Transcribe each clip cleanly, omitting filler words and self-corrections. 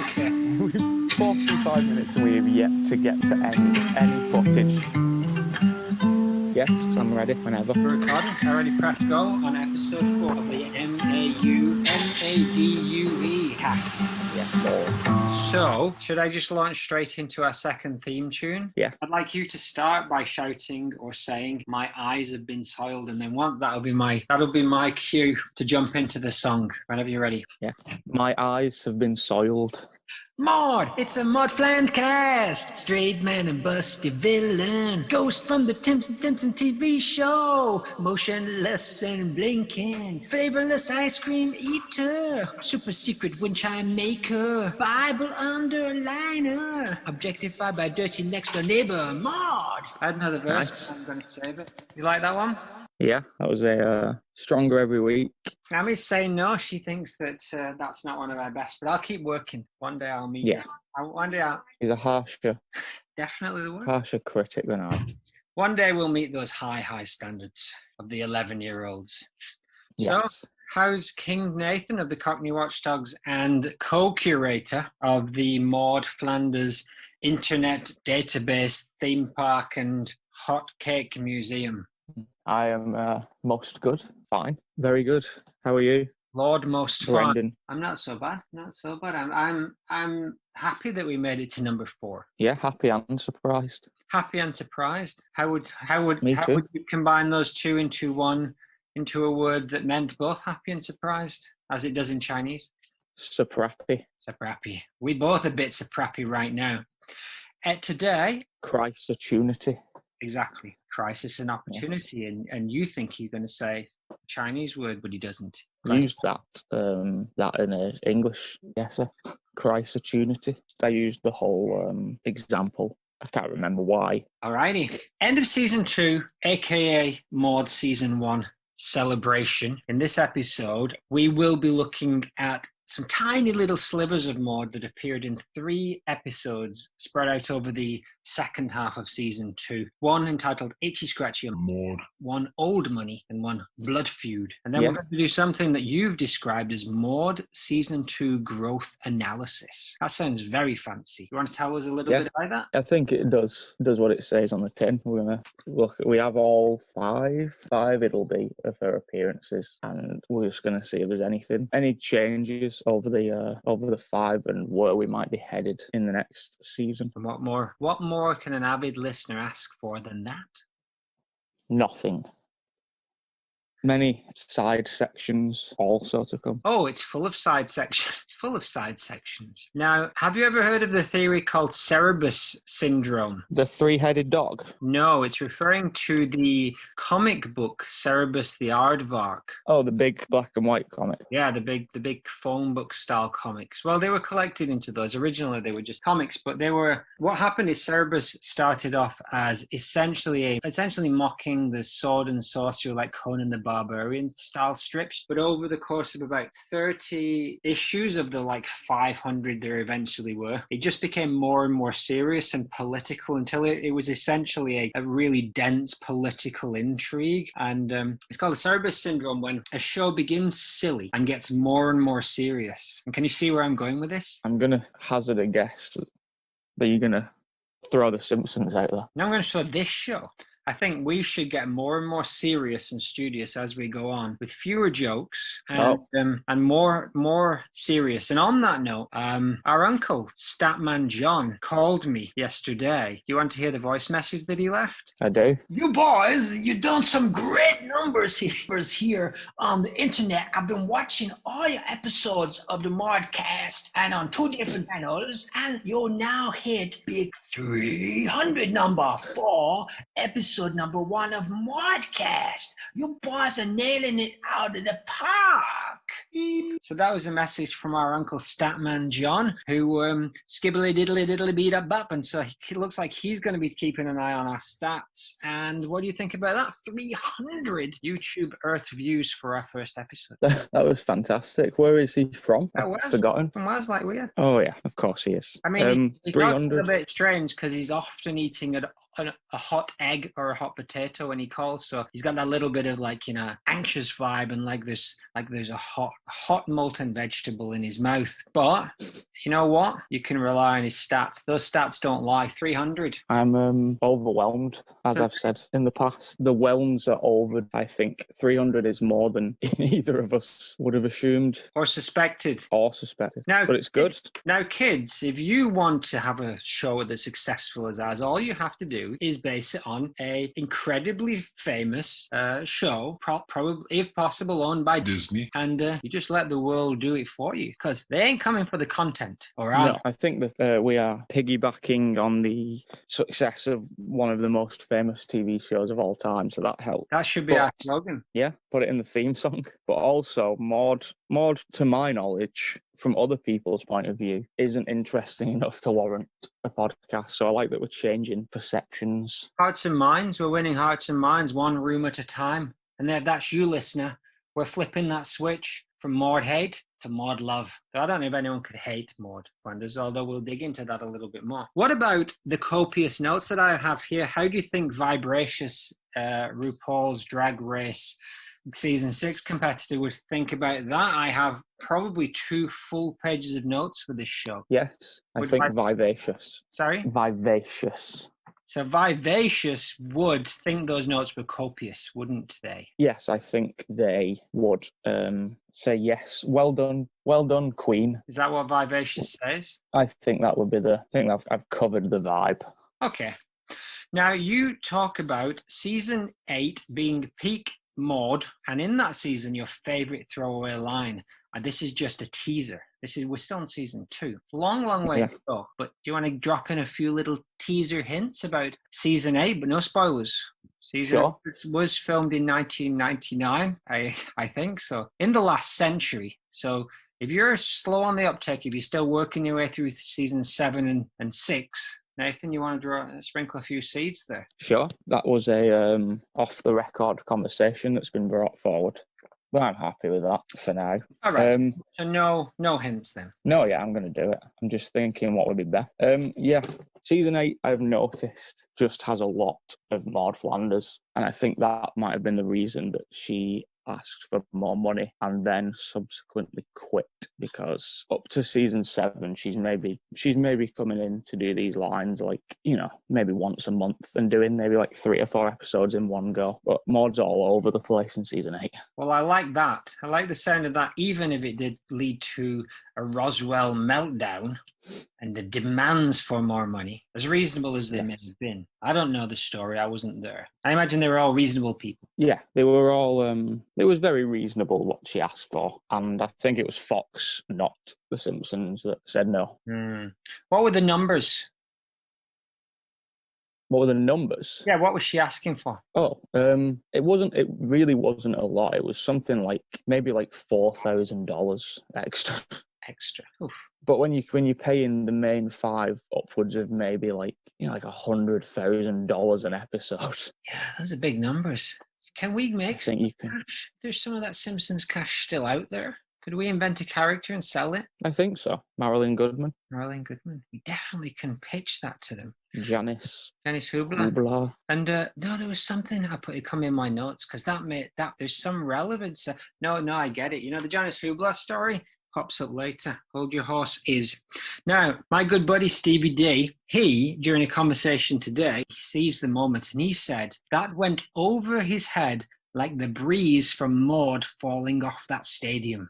Okay. 45 minutes and we have yet to get to any footage. Yes, I'm ready whenever. We're recording. I already pressed go on episode 4 of the MAFIMDTPAHCF cast. Yes, Lord. So, should I just launch straight into our second theme tune? Yeah. I'd like you to start by shouting or saying, "My eyes have been soiled," and then that'll be my cue to jump into the song. Whenever you're ready. Yeah. My eyes have been soiled. Maude, it's a Maude Flanders cast. Straight man and busty villain. Ghost from the Simpsons TV show. Motionless and blinking. Flavorless ice cream eater. Super secret wind chime maker. Bible underliner. Objectified by dirty next door neighbor. Maude. I had another verse. Nice. I'm going to save it. You like that one? Yeah, that was a stronger every week. Nammy's saying no. She thinks that that's not one of our best, but I'll keep working. One day I'll meet you. One day I'll... He's a harsher Definitely the word. Harsher critic than I. One day we'll meet those high standards of the 11-year-olds. Yes. So, how's King Nathan of the Cockney Watchdogs and co-curator of the Maude Flanders Internet Database Theme Park and Hot Cake Museum? I am most good. Fine. Very good. How are you? Lord most fun. Brendan. I'm not so bad. I'm happy that we made it to number 4. Yeah, happy and surprised. Happy and surprised. How would Me too. you combine those two into a word that meant both happy and surprised, as it does in Chinese? Surprappy. Surprappy. We both a bit surprappy right now. Today, Christ-opportunity. Exactly. Crisis and opportunity. Yes. And you think he's going to say a Chinese word, but he doesn't. Used that in English. Yes, sir. Christ-opportunity. I used the whole example. I can't remember why. Alrighty. End of season 2, aka Maude season 1 celebration. In this episode, we will be looking at some tiny little slivers of Maude that appeared in 3 episodes spread out over the second half of season 2. One entitled Itchy, Scratchy and Maude, one Old Money, and one Blood Feud. And then we're going to do something that you've described as Maude season 2 growth analysis. That sounds very fancy. You want to tell us a little bit about that? I think it does what it says on the tin. We're going to look. We have all 5 it'll be of her appearances, and we're just going to see if there's any changes over the 5 and where we might be headed in the next season. And what more can an avid listener ask for than that? Nothing. Many side sections also to come. Oh, it's full of side sections. It's full of side sections. Now, have you ever heard of the theory called Cerberus syndrome? The 3-headed dog? No, it's referring to the comic book Cerberus the Aardvark. Oh, the big black and white comic. Yeah, the big phone book style comics. Well, they were collected into those. Originally, they were just comics, but what happened is Cerberus started off as essentially mocking the sword and sorcerer like Conan the Barbarian style strips, but over the course of about 30 issues of the 500 there eventually were, it just became more and more serious and political until it was essentially a really dense political intrigue. And it's called the Cerberus syndrome, when a show begins silly and gets more and more serious. And can you see where I'm going with this? I'm going to hazard a guess that you're going to throw the Simpsons out there. Now I'm going to show this show. I think we should get more and more serious and studious as we go on, with fewer jokes and more serious. And on that note, our uncle, Statman John, called me yesterday. Do you want to hear the voice message that he left? I do. You boys, you've done some great numbers here on the internet. I've been watching all your episodes of the Maude-cast and on 2 different channels, and you'll now hit big 300 number for episode number 1 of Maude-cast. You boys are nailing it out of the park. So that was a message from our uncle Statman John, who skibbly diddly diddly beat up bop, and so he looks like he's going to be keeping an eye on our stats. And what do you think about that? 300 YouTube Earth views for our first episode. That was fantastic. Where is he from? I've forgotten. From Wales, like we are. Oh yeah, of course he is. I mean, he's not a 300. bit strange because he's often eating a hot egg or a hot potato when he calls, so he's got that little bit of anxious vibe, and there's a hot hot molten vegetable in his mouth. But you know what? You can rely on his stats. Those stats don't lie. 300. I'm overwhelmed, as I've said in the past. The whelms are over. I think 300 is more than either of us would have assumed Or suspected. Now, but it's good. Now, kids, if you want to have a show that's successful as ours, all you have to do is base it on a incredibly famous show, probably, if possible, owned by Disney, and you just let the world do it for you, because they ain't coming for the content. All right? No, I think that we are piggybacking on the success of one of the most famous TV shows of all time, so that helps. That should be our slogan. Yeah, put it in the theme song. But also, Maude, to my knowledge, from other people's point of view, isn't interesting enough to warrant a podcast. So I like that we're changing perceptions. Hearts and minds. We're winning hearts and minds one room at a time. And that's you, listener. We're flipping that switch from Maude hate to Maude love. I don't know if anyone could hate Maude Flanders, although we'll dig into that a little bit more. What about the copious notes that I have here? How do you think Vibracious RuPaul's Drag Race Season 6 competitor would think about that? I have probably 2 full pages of notes for this show. Yes, I think vivacious. Sorry? Vivacious. So Vivacious would think those notes were copious, wouldn't they? Yes, I think they would say yes. Well done, Queen. Is that what Vivacious says? I think that would be I've covered the vibe. Okay. Now you talk about season 8 being peak Maude, and in that season, your favourite throwaway line. And this is just a teaser. We're still in season 2. It's a long way to go. But do you want to drop in a few little teaser hints about season 8, but no spoilers? Season 8 was filmed in 1999, I think so. In the last century. So if you're slow on the uptake, if you're still working your way through season 7 and 6. Nathan, you want to sprinkle a few seeds there? Sure. That was a off-the-record conversation that's been brought forward. But I'm happy with that for now. All right. So no hints then? No, yeah, I'm going to do it. I'm just thinking what would be best. Season 8, I've noticed, just has a lot of Maude Flanders. And I think that might have been the reason that she asked for more money and then subsequently quit, because up to season 7 she's maybe coming in to do these lines maybe once a month and doing maybe 3 or 4 episodes in one go, but Maude's all over the place in season 8. Well, I like that. I like the sound of that, even if it did lead to a Roswell meltdown and the demands for more money, as reasonable as they may have been. I don't know the story. I wasn't there. I imagine they were all reasonable people. Yeah, they were all, it was very reasonable what she asked for. And I think it was Fox, not The Simpsons, that said no. What were the numbers? What were the numbers? Yeah, what was she asking for? It really wasn't a lot. It was something maybe $4,000 extra. Oof. But when you pay in the main 5 upwards of maybe $100,000 an episode. Yeah, those are big numbers. Can we make some cash? There's some of that Simpsons cash still out there. Could we invent a character and sell it? I think so. Marilyn Goodman. We definitely can pitch that to them. Janice Hubler. And no, there was something I put. It come in my notes because that there's some relevance. No, I get it. You know the Janice Hubler story pops up later. Hold your horses. Now, my good buddy Stevie D, he, during a conversation today, sees the moment and he said that went over his head like the breeze from Maude falling off that stadium.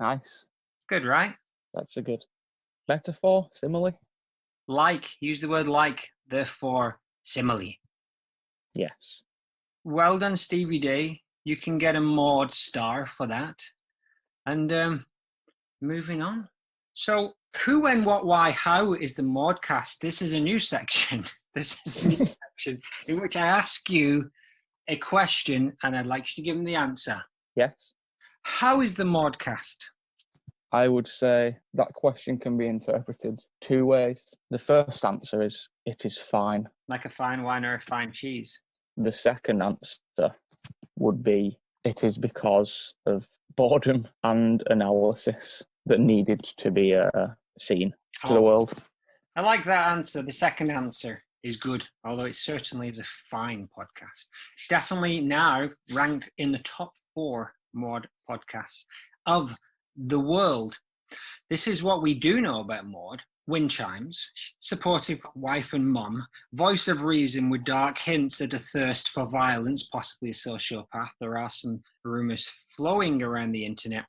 Nice. Good, right? That's a good metaphor, simile. Use the word therefore simile. Yes. Well done, Stevie D. You can get a Maude star for that. And moving on. So, who, when, what, why, how is the Maudecast? This is a new section. In which I ask you a question and I'd like you to give me the answer. Yes. How is the Maudecast? I would say that question can be interpreted 2 ways. The first answer is, it is fine. Like a fine wine or a fine cheese. The second answer would be, it is because of boredom and analysis that needed to be seen to the world. I like that answer. The second answer is good, although it certainly is a fine podcast. Definitely now ranked in the top 4 Maude podcasts of the world. This is what we do know about Maude. Wind chimes, supportive wife and mum, voice of reason with dark hints at a thirst for violence, possibly a sociopath. There are some rumours flowing around the internet.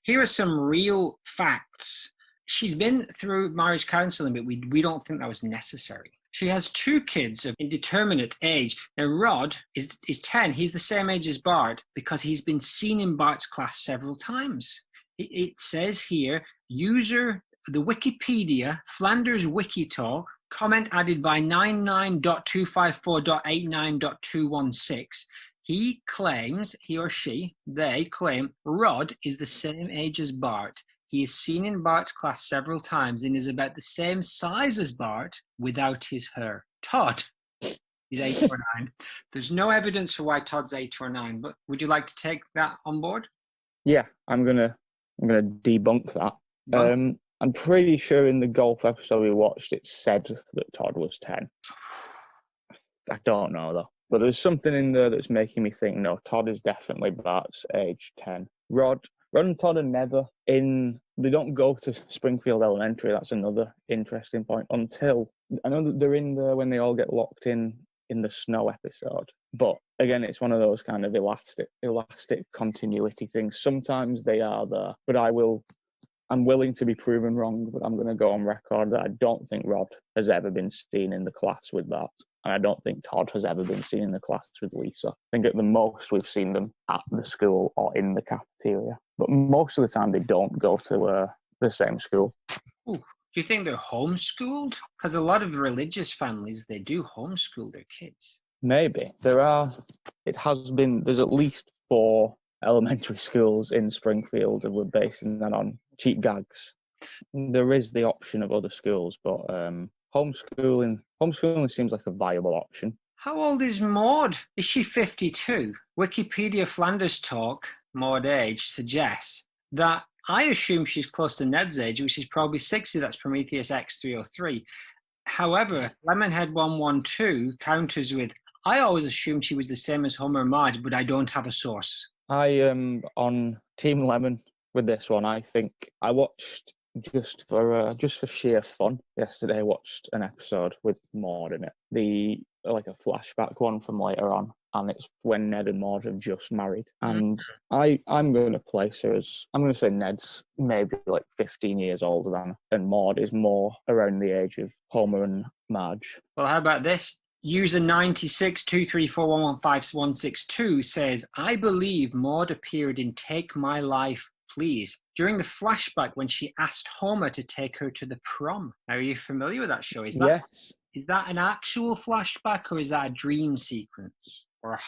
Here are some real facts. She's been through marriage counselling, but we don't think that was necessary. She has 2 kids of indeterminate age. Now, Rod is 10. He's the same age as Bart because he's been seen in Bart's class several times. It says here, user the Wikipedia, Flanders Wikitalk, comment added by 99.254.89.216. He claims, he or she, they claim Rod is the same age as Bart. He is seen in Bart's class several times and is about the same size as Bart without his hair. Todd is 8 or 9. There's no evidence for why Todd's 8 or 9, but would you like to take that on board? Yeah, I'm gonna debunk that. I'm pretty sure in the golf episode we watched, it said that Todd was 10. I don't know though, but there's something in there that's making me think no, Todd is definitely Bart's age 10. Rod and Todd are never in. They don't go to Springfield Elementary. That's another interesting point. Until I know that they're in there when they all get locked in the snow episode. But again, it's one of those kind of elastic continuity things. Sometimes they are there, but I'm willing to be proven wrong, but I'm going to go on record that I don't think Rod has ever been seen in the class with that. And I don't think Todd has ever been seen in the class with Lisa. I think at the most we've seen them at the school or in the cafeteria. But most of the time they don't go to the same school. Ooh. Do you think they're homeschooled? Because a lot of religious families, they do homeschool their kids. Maybe. There's at least 4 elementary schools in Springfield, and we're basing that on cheap gags. There is the option of other schools, but homeschooling seems like a viable option. How old is Maude? Is she 52? Wikipedia Flanders Talk, Maude age, suggests that I assume she's close to Ned's age, which is probably 60. That's Prometheus X303. However, Lemonhead112 counters with, I always assumed she was the same as Homer and Marge, but I don't have a source. I am on Team Lemon with this one. I think I watched just for sheer fun yesterday. I watched an episode with Maude in it, a flashback one from later on, and it's when Ned and Maude have just married. And I'm going to place her as, I'm going to say Ned's maybe like 15 years older than her, and Maude is more around the age of Homer and Marge. Well, how about this? User 962341156162 says, I believe Maude appeared in Take My Life, Please during the flashback when she asked Homer to take her to the prom. Are you familiar with that show? Yes. Is that an actual flashback or is that a dream sequence? Or a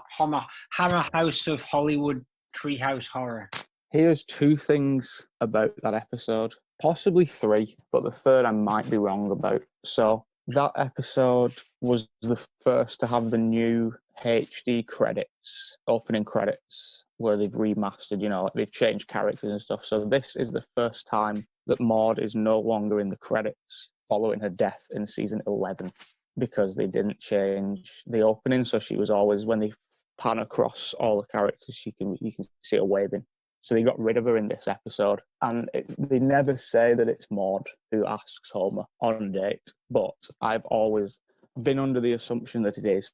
Hammer House of Hollywood Treehouse Horror? Here's 2 things about that episode. Possibly 3, but the third I might be wrong about. So that episode was the first to have the new HD credits, opening credits, where they've remastered, they've changed characters and stuff. So this is the first time that Maude is no longer in the credits following her death in season 11, because they didn't change the opening. So she was always, when they pan across all the characters, you can see her waving. So they got rid of her in this episode. And they never say that it's Maude who asks Homer on a date. But I've always been under the assumption that it is,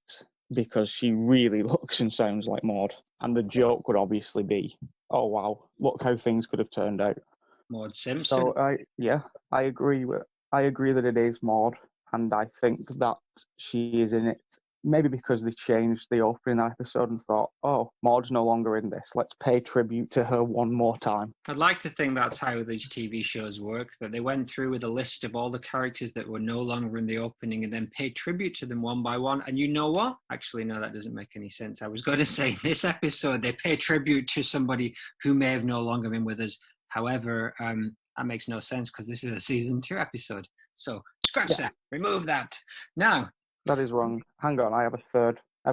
because she really looks and sounds like Maude. And the joke would obviously be, oh, wow, look how things could have turned out. Maude Simpson. So, I agree that it is Maude. And I think that she is in it, maybe because they changed the opening episode and thought, oh, Maude's no longer in this. Let's pay tribute to her one more time. I'd like to think that's how these TV shows work, that they went through with a list of all the characters that were no longer in the opening and then paid tribute to them one by one. And you know what? Actually, no, that doesn't make any sense. I was going to say, in this episode, they pay tribute to somebody who may have no longer been with us. However, that makes no sense because this is a season 2 episode. So scratch that, remove that. Now, that is wrong. Hang on, I have a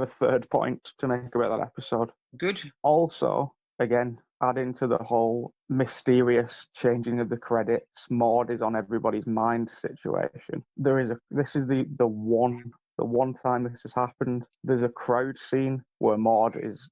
third point to make about that episode. Good. Also, again, adding to the whole mysterious changing of the credits, Maude is on everybody's mind situation. This is the one time this has happened. There's a crowd scene where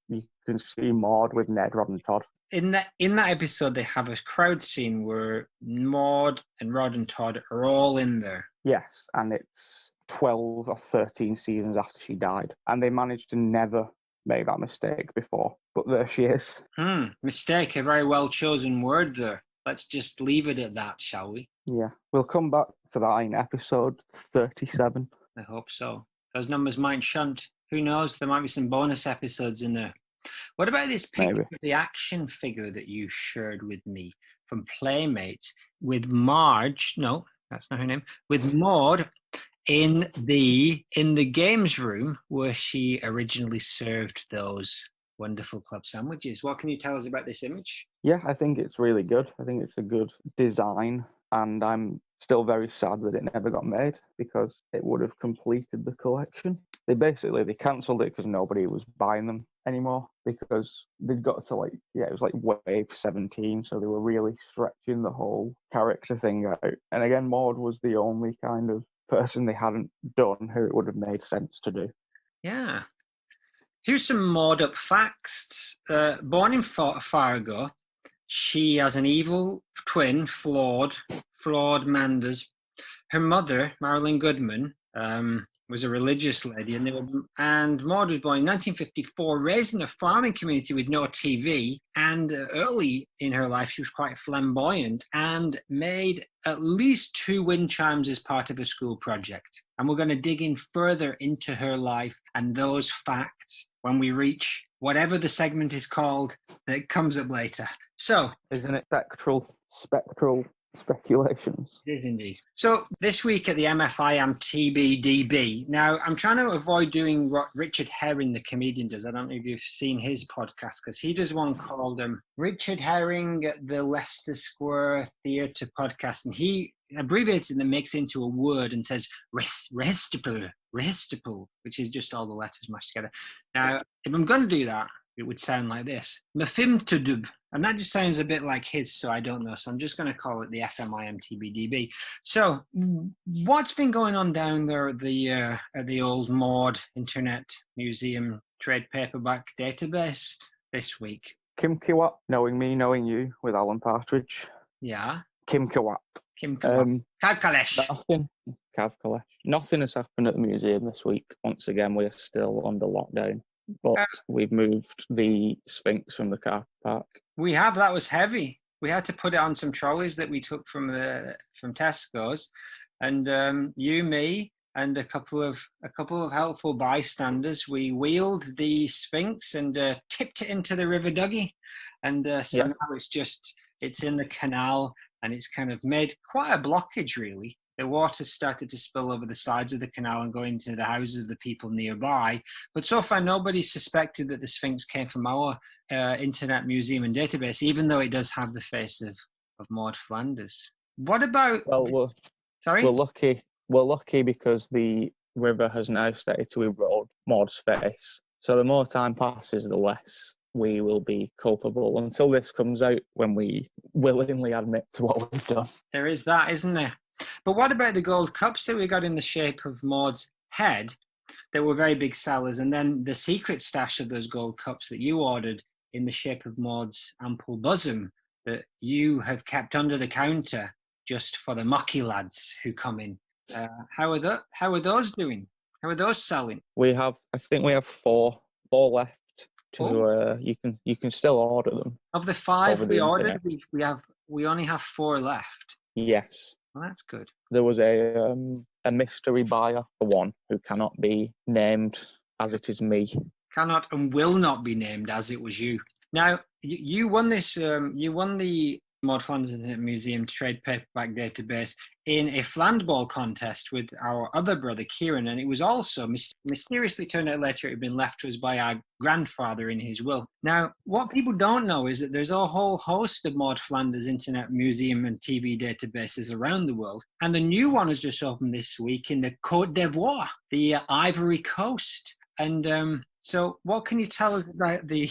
you can see Maude with Ned, Rod, and Todd. in that episode, they have a crowd scene where Maude and Rod and Todd are all in there. Yes, and it's 12 or 13 seasons after she died, and they managed to never make that mistake before. But there she is. Mistake, a very well chosen word there. Let's just leave it at that, shall we? Yeah, we'll come back to that in episode 37. I hope so. Those numbers might shunt. Who knows? There might be some bonus episodes in there. What about this picture of the action figure that you shared with me from Playmates with Marge? No, that's not her name. With Maude in the games room where she originally served those wonderful club sandwiches. What can you tell us about this image? Yeah, I think it's really good. I think it's a good design, and I'm still very sad that it never got made because it would have completed the collection. They cancelled it because nobody was buying them anymore because they'd got to it was like wave 17, so they were really stretching the whole character thing out. And again, Maude was the only kind of person they hadn't done who it would have made sense to do. Yeah. Here's some Maude up facts. Born in Fargo, she has an evil twin, Flawed Manders. Her mother, Marilyn Goodman, was a religious lady, and Maude was born in 1954, raised in a farming community with no TV, and early in her life she was quite flamboyant and made at least 2 wind chimes as part of a school project. And we're going to dig in further into her life and those facts when we reach whatever the segment is called that comes up later. So, isn't it spectral speculations? It is indeed. So this week at the MFIMTPAHCF. Now, I'm trying to avoid doing what Richard Herring, the comedian, does. I don't know if you've seen his podcast, because he does one called Richard Herring, the Leicester Square Theatre Podcast, and he abbreviates it and makes it into a word and says restiple, which is just all the letters mashed together. Now, if I'm going to do that, it would sound like this. MFIMDTPAHCF. And that just sounds a bit like his, so I don't know. So I'm just going to call it the FMIMTBDB. So what's been going on down there at the old Maude Internet Museum trade paperback database this week? Kim Kiwap, Knowing Me, Knowing You with Alan Partridge. Yeah. Kim Kiwap. Cav Kalesh. Nothing has happened at the museum this week. Once again, we're still under lockdown. But we've moved the Sphinx from the car park. We have. That was heavy. We had to put it on some trolleys that we took from Tesco's, and you, me, and a couple of helpful bystanders. We wheeled the Sphinx and tipped it into the River Duggy, and so now it's in the canal, and it's kind of made quite a blockage, really. The water started to spill over the sides of the canal and go into the houses of the people nearby. But so far, nobody suspected that the Sphinx came from our Internet Museum and database, even though it does have the face of Maude Flanders. What about... Sorry? We're lucky because the river has now started to erode Maude's face. So the more time passes, the less we will be culpable until this comes out, when we willingly admit to what we've done. There is that, isn't there? But what about the gold cups that we got in the shape of Maude's head that were very big sellers, and then the secret stash of those gold cups that you ordered in the shape of Maude's ample bosom that you have kept under the counter just for the mucky lads who come in? How are those doing? How are those selling? I think we have four left. You can still order them. Of the 5 we ordered, we only have 4 left. Yes. Well, that's good. There was a mystery buyer for one who cannot be named, as it is me. Cannot and will not be named, as it was you. Now, you won this. You won the Maude Flanders Museum trade paperback database in a flandball contest with our other brother Kieran, and it was also mysteriously turned out later it had been left to us by our grandfather in his will. Now, what people don't know is that there's a whole host of Maude Flanders Internet Museum and TV databases around the world, and the new one has just opened this week in the Côte d'Ivoire, the Ivory Coast. And so, what can you tell us about the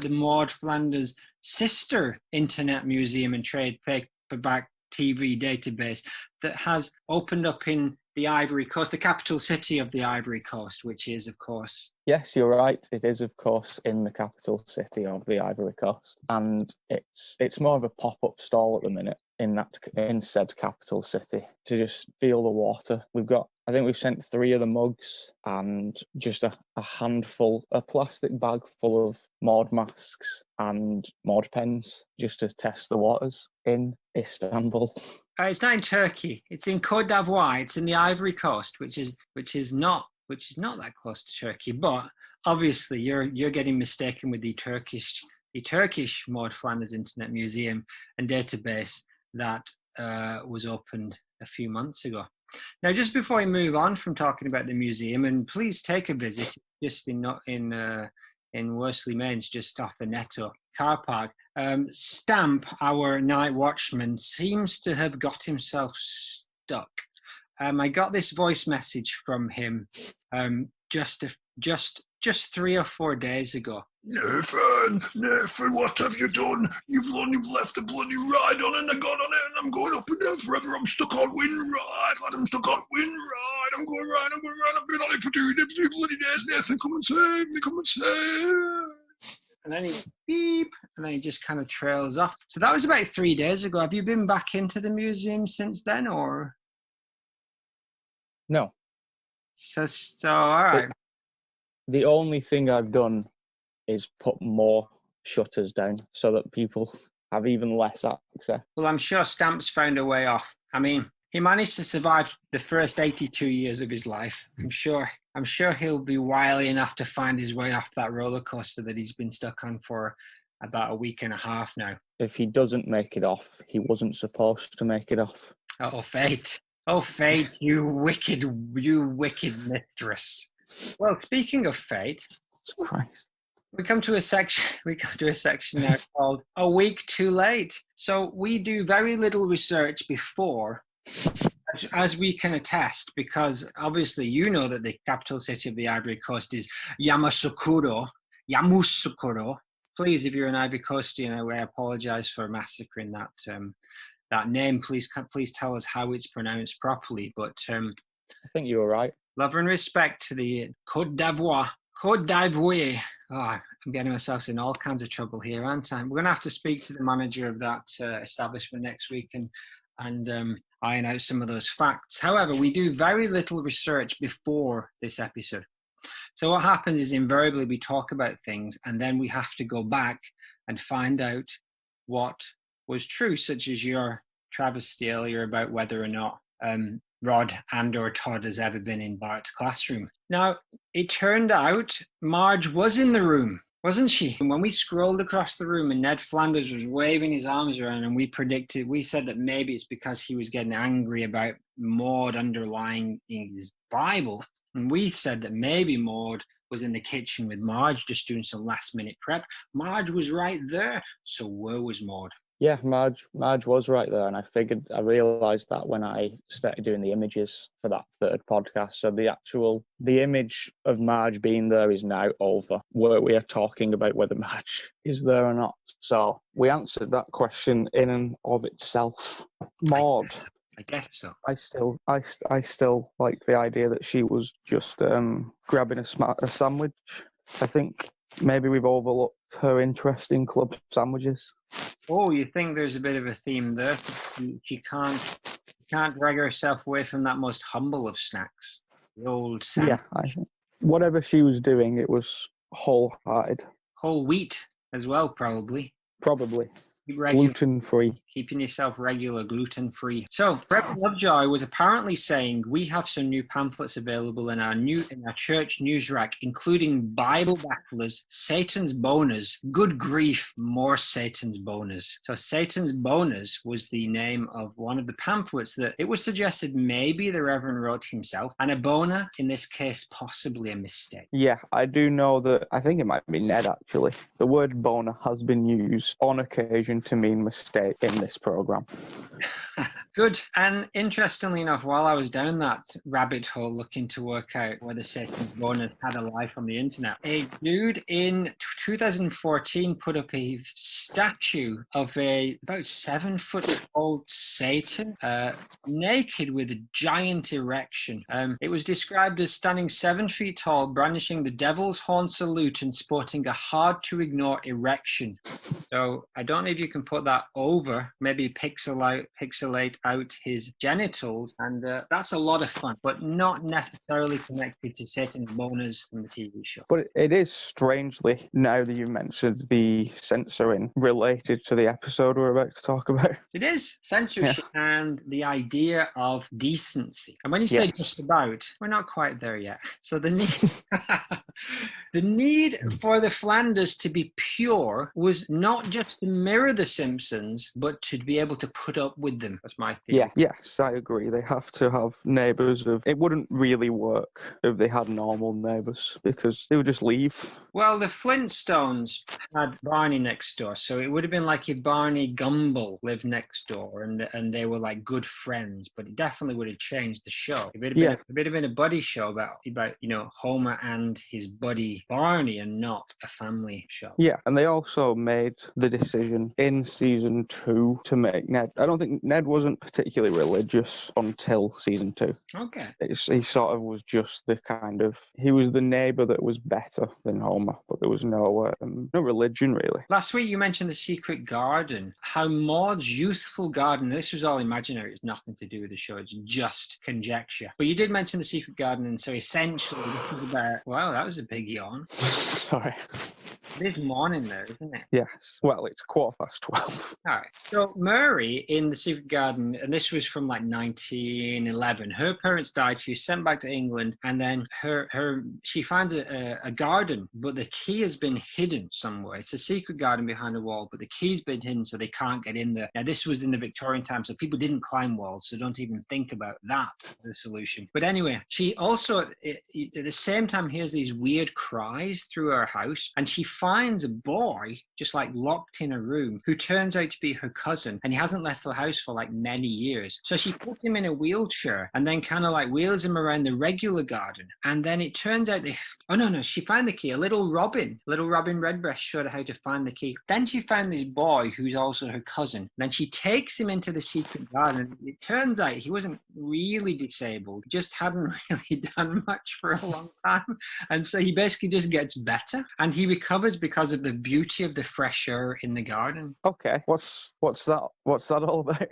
Maude Flanders sister Internet Museum and trade paperback TV database that has opened up in the Ivory Coast, the capital city of the Ivory Coast, which is, of course... Yes, you're right. It is, of course, in the capital city of the Ivory Coast. And it's more of a pop-up stall at the minute in said capital city to just feel the water. I think we've sent 3 of the mugs and just a handful, a plastic bag full of Maude masks and Maude pens just to test the waters in Istanbul. It's not in Turkey. It's in Côte d'Ivoire. It's in the Ivory Coast, which is not that close to Turkey. But obviously, you're getting mistaken with the Turkish Maude Flanders Internet Museum and database that was opened a few months ago. Now, just before we move on from talking about the museum, and please take a visit, just in Worsley Mains, just off the Netto car park. Stamp, our night watchman, seems to have got himself stuck. I got this voice message from him just 3 or 4 days ago. Nathan, what have you done? You've left the bloody ride on and I got on it and I'm going up and down forever. I'm stuck on Wind Ride, lad. I'm stuck on Wind Ride. I'm going round. I've been on it for 2 bloody days. Nathan, come and save me. And then he beep, and then he just kind of trails off. So that was about 3 days ago. Have you been back into the museum since then, or? No. So all right. The only thing I've done is put more shutters down so that people have even less access. Well, I'm sure Stamp's found a way off. I mean, he managed to survive the first 82 years of his life. I'm sure he'll be wily enough to find his way off that roller coaster that he's been stuck on for about a week and a half now. If he doesn't make it off, he wasn't supposed to make it off. Oh, fate. Oh, fate, you wicked mistress. Well, speaking of fate, Christ. we come to a section now called A Week Too Late. So we do very little research before, as we can attest, because obviously you know that the capital city of the Ivory Coast is Yamoussoukro. Please, if you're an Ivory Coastian, I apologize for massacring that name. Please tell us how it's pronounced properly. But I think you were right. Love and respect to the Côte d'Ivoire. Côte d'Ivoire. Oh, I'm getting myself in all kinds of trouble here, aren't I? We're going to have to speak to the manager of that establishment next week and iron out some of those facts. However, we do very little research before this episode. So what happens is invariably we talk about things and then we have to go back and find out what was true, such as your travesty earlier about whether or not Rod and or Todd has ever been in Bart's classroom. Now, it turned out Marge was in the room, wasn't she? And when we scrolled across the room and Ned Flanders was waving his arms around and we said that maybe it's because he was getting angry about Maude underlying his Bible. And we said that maybe Maude was in the kitchen with Marge just doing some last minute prep. Marge was right there. So where was Maude? Yeah, Marge was right there, and I realised that when I started doing the images for that third podcast. So the image of Marge being there is now over. We are talking about whether Marge is there or not. So we answered that question in and of itself. Maude. I guess so. I still like the idea that she was just grabbing a sandwich. I think maybe we've overlooked her interest in club sandwiches. Oh, you think there's a bit of a theme there? She can't drag herself away from that most humble of snacks, the old sandwich. Yeah, whatever she was doing, it was wholehearted. Whole wheat as well, probably. Probably. Gluten-free. Keeping yourself regular, gluten-free. So, Reverend Lovejoy was apparently saying, we have some new pamphlets available in our church news rack, including Bible Battlers, Satan's Boners. Good grief, more Satan's Boners. So, Satan's Boners was the name of one of the pamphlets that it was suggested maybe the Reverend wrote himself, and a boner, in this case, possibly a mistake. Yeah, I do know that, I think it might be Ned actually. The word boner has been used on occasion to mean mistake in this program. Good. And interestingly enough, while I was down that rabbit hole looking to work out whether Satan's Boners had a life on the internet, a dude in 2014 put up a statue of a about 7-foot tall Satan, naked with a giant erection. It was described as standing 7 feet tall, brandishing the devil's horn salute and sporting a hard-to-ignore erection. So I don't know if you can put that over, maybe pixelate out his genitals, and that's a lot of fun, but not necessarily connected to Satan boners from the TV show. But it is strangely, now that you mentioned the censoring, related to the episode we're about to talk about. It is censorship and the idea of decency. And when you say just about, we're not quite there yet. So the need, the need for the Flanders to be pure was not just to mirror the Simpsons, but to be able to put up with them. That's my theory. Yeah, yes, I agree. They have to have neighbours of... It wouldn't really work if they had normal neighbours, because they would just leave. Well, the Flintstones had Barney next door, so it would have been like if Barney Gumble lived next door and they were like good friends, but it definitely would have changed the show. It would have been a buddy show about Homer and his buddy Barney, and not a family show. Yeah, and they also made the decision in season 2 to make Ned... I don't think Ned wasn't particularly religious until season 2. Okay. He sort of was just the kind of... He was the neighbour that was better than Homer, but there was no religion, really. Last week you mentioned the secret garden, how Maude's youthful garden, this was all imaginary, it's nothing to do with the show, it's just conjecture. But you did mention the secret garden, and so essentially this is about... Wow, that was a big yawn. Sorry. It is morning there, isn't it? Yes. Well, it's 12:15. All right. So Murray in the secret garden, and this was from like 1911. Her parents died. She was sent back to England, and then she finds a garden, but the key has been hidden somewhere. It's a secret garden behind a wall, but the key's been hidden, so they can't get in there. Now, this was in the Victorian time, so people didn't climb walls, so don't even think about that as the solution. But anyway, she also at the same time hears these weird cries through her house, and she finds a boy just like locked in a room who turns out to be her cousin, and he hasn't left the house for like many years. So she puts him in a wheelchair and then kind of like wheels him around the regular garden, and then it turns out she found the key. A little Robin Redbreast showed her how to find the key. Then she found this boy who's also her cousin. Then she takes him into the secret garden. It turns out he wasn't really disabled, he just hadn't really done much for a long time, and so he basically just gets better, and he recovers because of the beauty of the fresh air in the garden. Okay, what's that all about?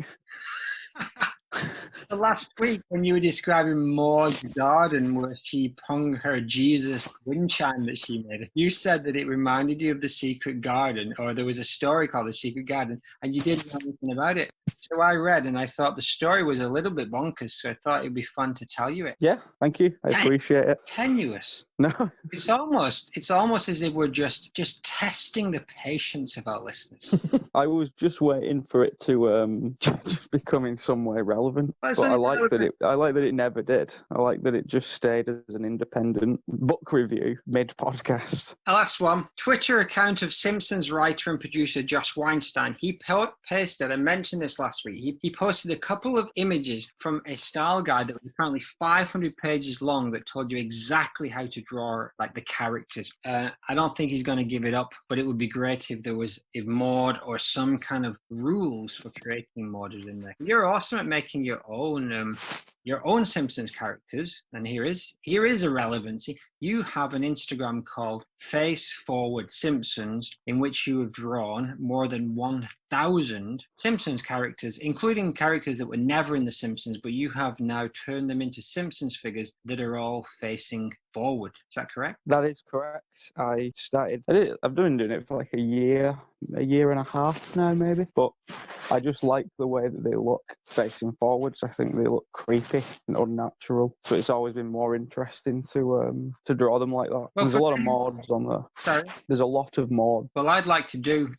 The last week when you were describing Maude's garden where she hung her Jesus wind chime that she made, you said that it reminded you of the secret garden, or there was a story called The Secret Garden, and you didn't know anything about it. So I read, and I thought the story was a little bit bonkers, so I thought it'd be fun to tell you it. Yeah, thank you. I appreciate it. Tenuous. No. It's almost as if we're just testing the patience of our listeners. I was just waiting for it to just become in some way relevant. But I like that it never did. I like that it just stayed as an independent book review mid-podcast. Last one. Twitter account of Simpsons writer and producer Josh Weinstein. He posted, I mentioned this last week, he posted a couple of images from a style guide that was apparently 500 pages long that told you exactly how to draw like the characters. I don't think he's going to give it up, but it would be great if Maude or some kind of rules for creating Maude is in there. You're awesome at making your own Simpsons characters, and here is a relevancy. You have an Instagram called Face Forward Simpsons, in which you have drawn more than 1,000 Simpsons characters, including characters that were never in The Simpsons, but you have now turned them into Simpsons figures that are all facing forward. Is that correct? That is correct. I've been doing it for like a year and a half now, maybe. But I just like the way that they look facing forwards. I think they look creepy and unnatural. So it's always been more interesting to draw them like that. Well, there's a lot of Maudes on there. Sorry? There's a lot of Maude. Well, I'd like to do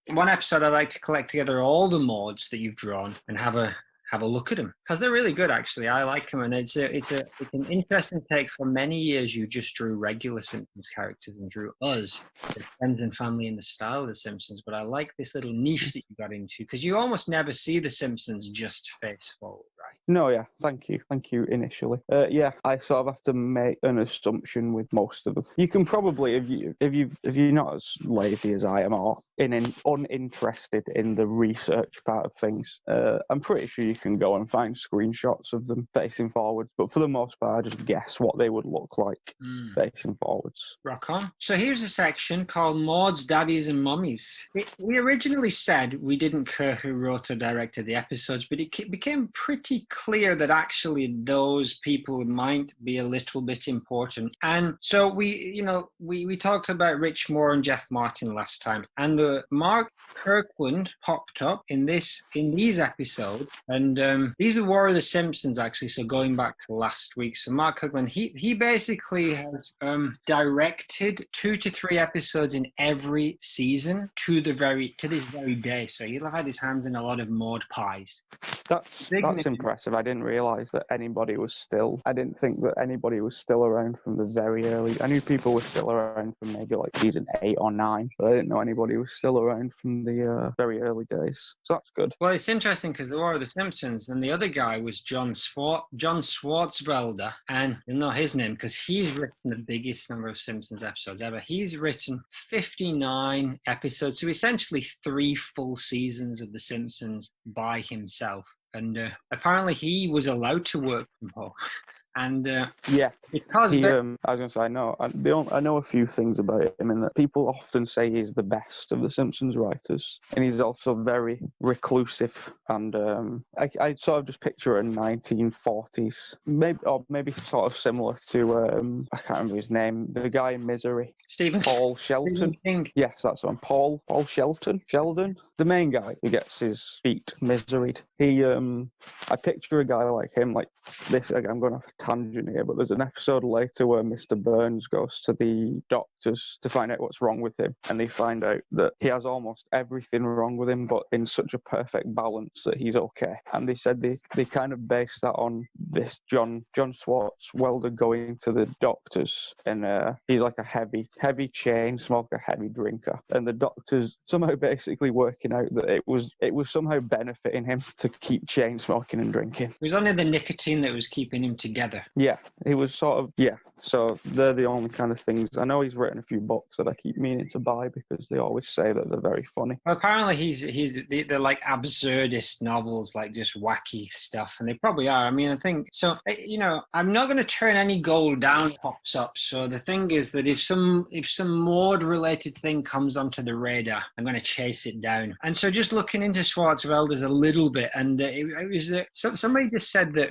one episode. I'd like to collect together all the Maudes that you've drawn and have a look at them, because they're really good, actually. I like them, and it's an interesting take. For many years you just drew regular Simpsons characters and drew us, the friends and family, in the style of the Simpsons, but I like this little niche that you got into, because you almost never see the Simpsons just face forward. right. No, yeah, thank you initially. Yeah, I sort of have to make an assumption with most of them. You can probably, if you're not as lazy as I am or uninterested in the research part of things, I'm pretty sure you can go and find screenshots of them facing forwards. But for the most part, I just guess what they would look like facing forwards. Rock on. So here's a section called Maude's Daddies and Mummies. We originally said we didn't care who wrote or directed the episodes, but it became pretty clear that actually those people might be a little bit important. And so we talked about Rich Moore and Jeff Martin last time, and the Mark Kirkland popped up in these episodes, and these are War of the Simpsons actually. So going back to last week, so Mark Kirkland, he basically has directed 2 to 3 episodes in every season to this very day. So he'll have had his hands in a lot of Maude pies. That's impressive. I didn't realise that anybody was still. I didn't think that anybody was still around from the very early. I knew people were still around from maybe like season 8 or 9, but I didn't know anybody was still around from the very early days. So that's good. Well, it's interesting because the War of the Simpsons, and the other guy was John Swartzwelder, and you know his name because he's written the biggest number of Simpsons episodes ever. He's written 59 episodes, so essentially 3 full seasons of The Simpsons by himself. And apparently he was allowed to work from home. And yeah, because I was going to say, I know a few things about him, in that people often say he's the best of the Simpsons writers, and he's also very reclusive. And I sort of just picture a 1940s, maybe sort of similar to I can't remember his name, the guy in Misery, Paul Shelton. Yes, that's one. Paul Sheldon, the main guy who gets his feet miseried. I picture a guy like him, like this. I'm going off a tangent here, but there's an episode later where Mr. Burns goes to the doctors to find out what's wrong with him, and they find out that he has almost everything wrong with him, but in such a perfect balance that he's okay. And they said they kind of based that on this John Swartzwelder going to the doctors, and he's like a heavy chain smoker, heavy drinker, and the doctors somehow basically working out that it was somehow benefiting him to keep chain smoking and drinking. It was only the nicotine that was keeping him together. Yeah, it was sort of, yeah. So they're the only kind of things. I know he's written a few books that I keep meaning to buy because they always say that they're very funny. Well, apparently they're like absurdist novels, like just wacky stuff, and they probably are. I mean, I think so. I'm not going to turn any gold down pops up. So the thing is that if some Maude related thing comes onto the radar, I'm going to chase it down. And so just looking into Swartzwelder's a little bit, and it was somebody just said that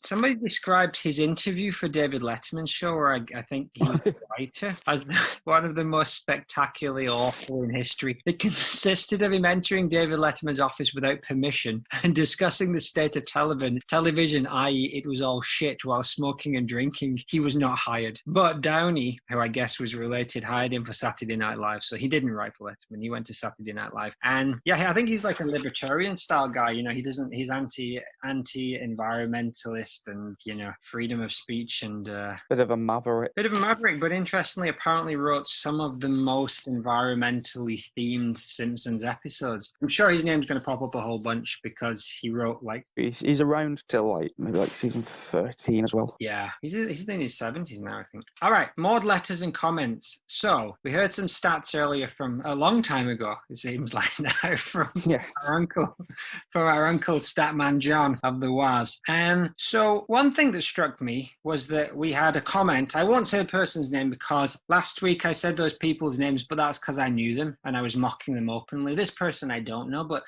somebody described his interview for David Letterman's show, where I think he was a writer, as one of the most spectacularly awful in history. It consisted of him entering David Letterman's office without permission and discussing the state of television, i.e. it was all shit, while smoking and drinking. He was not hired. But Downey, who I guess was related, hired him for Saturday Night Live. So he didn't write for Letterman. He went to Saturday Night Live. And yeah, I think he's like a libertarian style guy. He's anti-environmentalist and, freedom of speech and... Bit of a maverick, but interestingly, apparently wrote some of the most environmentally themed Simpsons episodes. I'm sure his name's going to pop up a whole bunch because he wrote he's around till maybe season 13 as well. Yeah, he's in his 70s now, I think. All right, more letters and comments. So we heard some stats earlier from a long time ago, it seems like now, from our uncle Statman John of the WAS. And so one thing that struck me was that we had a comment. I won't say the person's name because last week I said those people's names, but that's because I knew them and I was mocking them openly. This person I don't know, but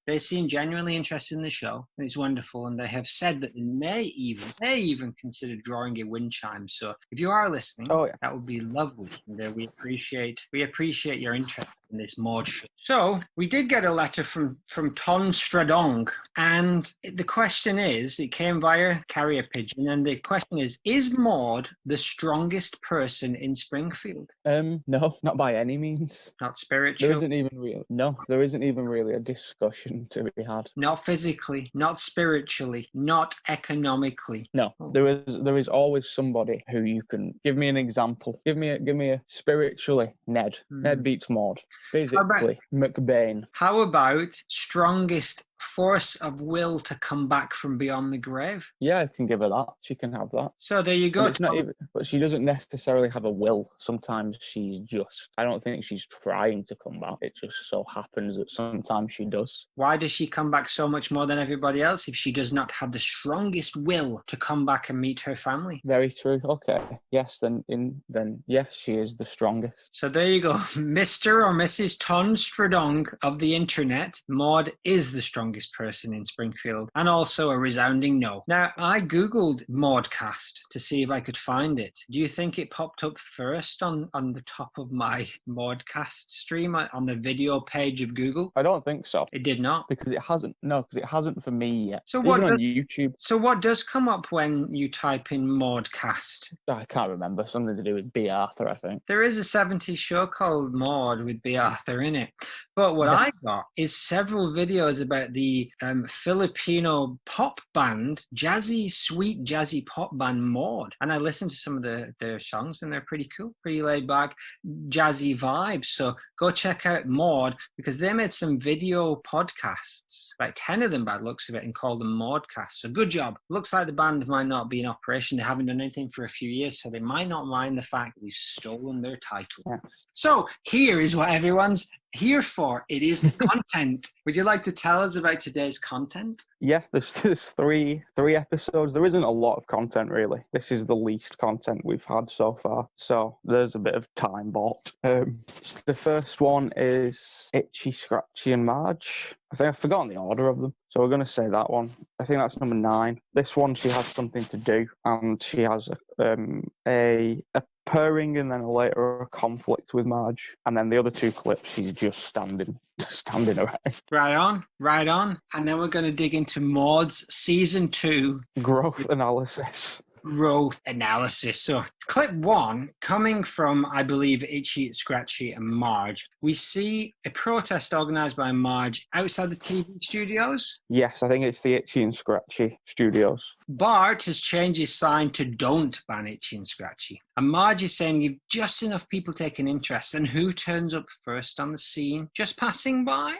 they seem genuinely interested in the show, and it's wonderful. And they have said that they may even consider drawing a wind chime. So if you are listening, that would be lovely. And we appreciate your interest in this Maude show. So we did get a letter from Ton Stradong, and the question is, it came via carrier pigeon, and the question is Maude the strongest person in Springfield? No, not by any means. Not spiritual. There isn't even really a discussion to be had. Not physically, not spiritually, not economically. No, there is always somebody who you can give me an example. Give me a spiritually, Ned. Ned beats Maude. Physically, McBain. How about strongest force of will to come back from beyond the grave. Yeah, I can give her that. She can have that. So there you But go. it's not even, but she doesn't necessarily have a will. Sometimes she's just, I don't think she's trying to come back. It just so happens that sometimes she does. Why does she come back so much more than everybody else if she does not have the strongest will to come back and meet her family? Very true. Okay. Yes, then yes, she is the strongest. So there you go. Mr. or Mrs. Ton Stradong of the internet, Maude is the strongest person in Springfield, and also a resounding no. Now, I Googled Maudecast to see if I could find it. Do you think it popped up first on the top of my Maudecast stream on the video page of Google? I don't think so. It did not. Because it hasn't. No, because it hasn't for me yet. So Even on YouTube. So what does come up when you type in Maudecast? I can't remember. Something to do with B. Arthur, I think. There is a 70s show called Maude with B. Arthur in it. But what I got is several videos about the Filipino pop band, sweet jazzy pop band Maude. And I listened to some of their songs and they're pretty cool, pretty laid back, jazzy vibes. So go check out Maude because they made some video podcasts, like 10 of them by the looks of it, and called them Maudecast. So good job. Looks like the band might not be in operation. They haven't done anything for a few years, so they might not mind the fact that we've stolen their title. Yes. So here is what everyone's here for. It is the content. Would you like to tell us about today's content? Yeah, there's three episodes. There isn't a lot of content really. This is the least content we've had so far. So there's a bit of time bought. The first one is Itchy, Scratchy and Marge. I think I've forgotten the order of them. So we're going to say that one. I think that's number 9. This one, she has something to do, and she has a purring and then later a conflict with Marge. And then the other 2 clips, she's just standing around. Right on. And then we're going to dig into Maude's season 2 growth analysis. So clip 1, coming from, I believe, Itchy, Scratchy and Marge, we see a protest organised by Marge outside the TV studios. Yes, I think it's the Itchy and Scratchy studios. Bart has changed his sign to don't ban Itchy and Scratchy. And Marge is saying you've just enough people taking interest. And who turns up first on the scene? Just passing by?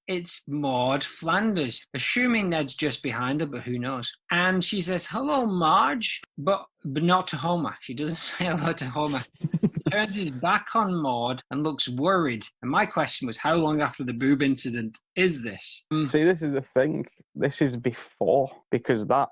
It's Maude Flanders, assuming Ned's just behind her, but who knows? And she says, hello, Marge, but not to Homer. She doesn't say hello to Homer. Turns his back on Maude and looks worried. And my question was, how long after the boob incident is this? See, this is the thing. This is before, because that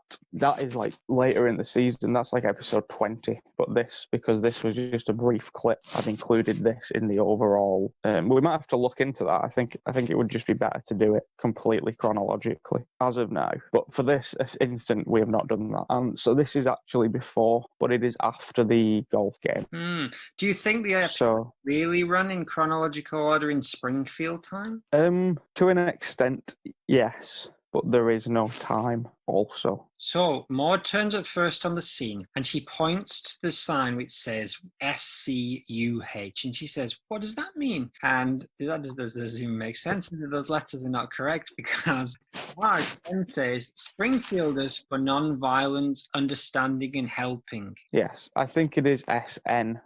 is like later in the season. That's like episode 20. But because this was just a brief clip, I've included this in the overall. We might have to look into that. I think it would just be better to do it completely chronologically as of now. But for this instant, we have not done that. And so this is actually before, but it is after the golf game. Do you think the episode really run in chronological order in Springfield time? To an extent, yes. But there is no time also. So Maude turns up first on the scene and she points to the sign which says SCUH and she says, what does that mean? And that doesn't even make sense. Those letters are not correct because Marge then says Springfielders for Non-Violence, Understanding and Helping. Yes, I think it is SNUH.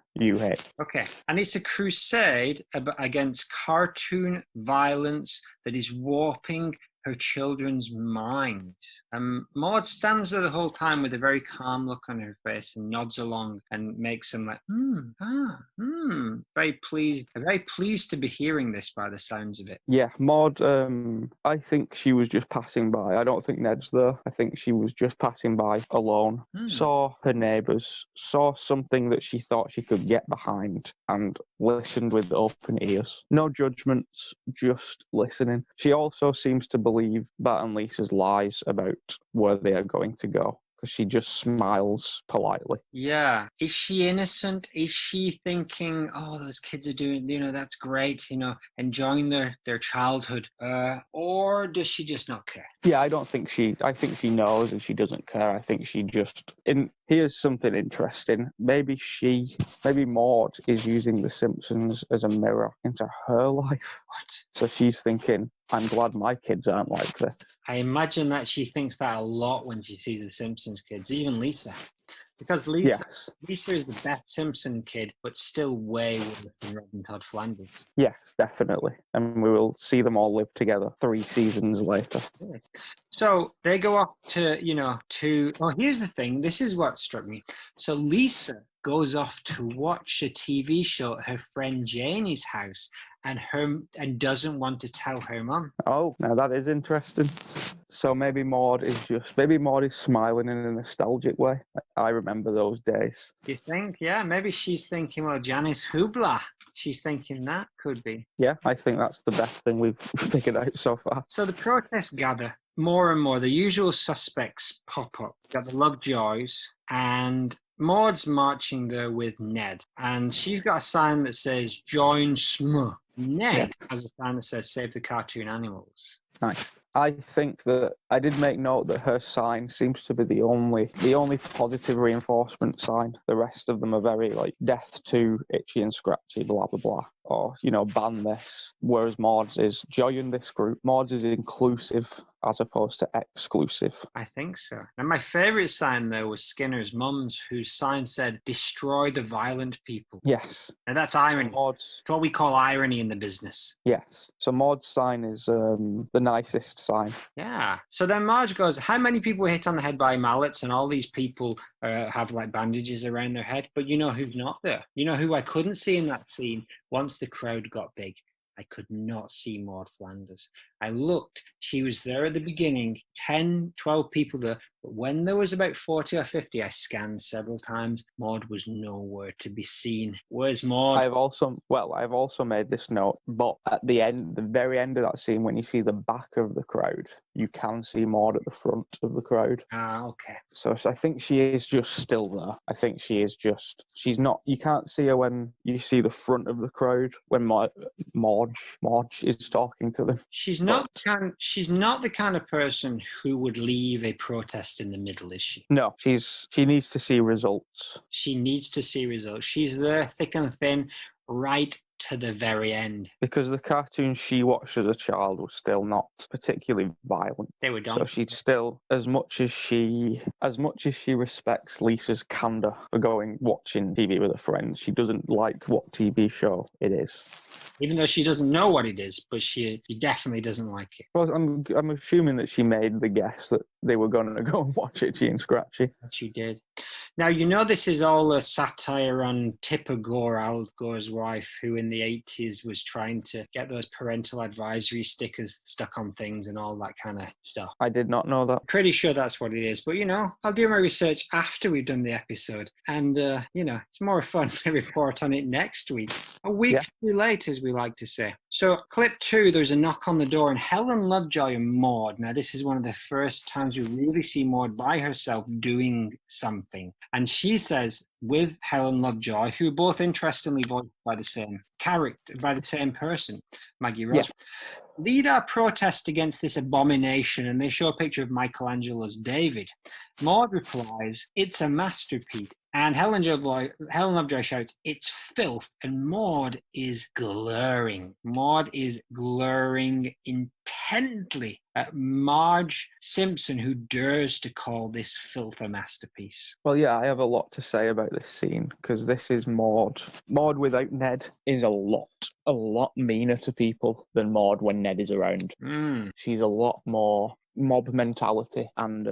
Okay, and it's a crusade against cartoon violence that is warping her children's minds. Maude stands there the whole time with a very calm look on her face and nods along and makes them like, very pleased to be hearing this by the sounds of it. Yeah, Maude, I think she was just passing by. I don't think Ned's there. I think she was just passing by alone, saw her neighbours, saw something that she thought she could get behind and listened with open ears. No judgments, just listening. She also seems to believe Bart and Lisa's lies about where they are going to go, because she just smiles politely. Yeah. Is she innocent? Is she thinking, oh, those kids are doing, that's great, enjoying their childhood? Or does she just not care? Yeah, I think she knows and she doesn't care. I think she just, here's something interesting. Maybe Maude is using The Simpsons as a mirror into her life. What? So she's thinking, I'm glad my kids aren't like this. I imagine that she thinks that a lot when she sees The Simpsons kids, even Lisa. Because Yes. Lisa is the Beth Simpson kid, but still way worse than Robin Todd Flanders. Yes, definitely. And we will see them all live together 3 seasons later. Really? So they go off oh, here's the thing. This is what struck me. So Lisa goes off to watch a TV show at her friend Janie's house and doesn't want to tell her mum. Oh, now that is interesting. So maybe Maude is smiling in a nostalgic way. I remember those days. Do you think? Yeah, maybe she's thinking, well, Janice Hoopla. She's thinking that could be. Yeah, I think that's the best thing we've figured out so far. So the protests gather more and more. The usual suspects pop up. Got the Lovejoys, and Maude's marching there with Ned. And she's got a sign that says, join SM. Ned has a sign that says, save the cartoon animals. Nice. I think that I did make note that her sign seems to be the only positive reinforcement sign. The rest of them are very like death to Itchy and Scratchy, blah blah blah, or ban this. Whereas Maude's is join this group. Maude's is inclusive as opposed to exclusive. I think so. And my favourite sign though was Skinner's mum's, whose sign said destroy the violent people. Yes. Now that's irony. Maude's, it's what we call irony in the business. Yes. So Maude's sign is the nicest sign. Yeah. So then Marge goes, how many people were hit on the head by mallets, and all these people have like bandages around their head? But you know who's not there? You know who I couldn't see in that scene once the crowd got big? I could not see Maude Flanders. I looked, she was there at the beginning, 10, 12 people there. But when there was about 40 or 50, I scanned several times. Maude was nowhere to be seen. Where's Maude? I've also made this note, but at the very end of that scene, when you see the back of the crowd, you can see Maude at the front of the crowd. Ah, okay. So I think she is just still there. I think she's not, you can't see her when you see the front of the crowd, when Marge is talking to them. She's not the kind of person who would leave a protest in the middle, is she? No, she needs to see results. She needs to see results. She's there thick and thin, right to the very end. Because the cartoons she watched as a child were still not particularly violent. They were done. So she'd still, as much as she respects Lisa's candor for watching TV with her friends, she doesn't like what TV show it is. Even though she doesn't know what it is, but she definitely doesn't like it. Well, I'm assuming that she made the guess that they were going to go and watch Itchy and Scratchy. She did. Now, this is all a satire on Tipper Gore, Al Gore's wife, who in the 80s was trying to get those parental advisory stickers stuck on things and all that kind of stuff. I did not know that. Pretty sure that's what it is. But, I'll do my research after we've done the episode. And, it's more fun to report on it next week. A week too late, as we like to say. So, clip 2, there's a knock on the door, and Helen Lovejoy and Maude. Now, this is one of the first times we really see Maude by herself doing something. And she says, with Helen Lovejoy, who are both interestingly voiced by the same character, by the same person, Maggie Ross, lead our protest against this abomination. And they show a picture of Michelangelo's David. Maude replies, it's a masterpiece. And Helen Lovejoy shouts, it's filth. And Maude is glaring. Maude is glaring intently at Marge Simpson, who dares to call this filth a masterpiece. Well, yeah, I have a lot to say about this scene, because this is Maude. Maude without Ned is a lot meaner to people than Maude when Ned is around. She's a lot more mob mentality, and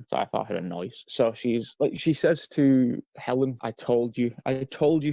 sorry if I heard a noise. So she's like, she says to Helen, I told you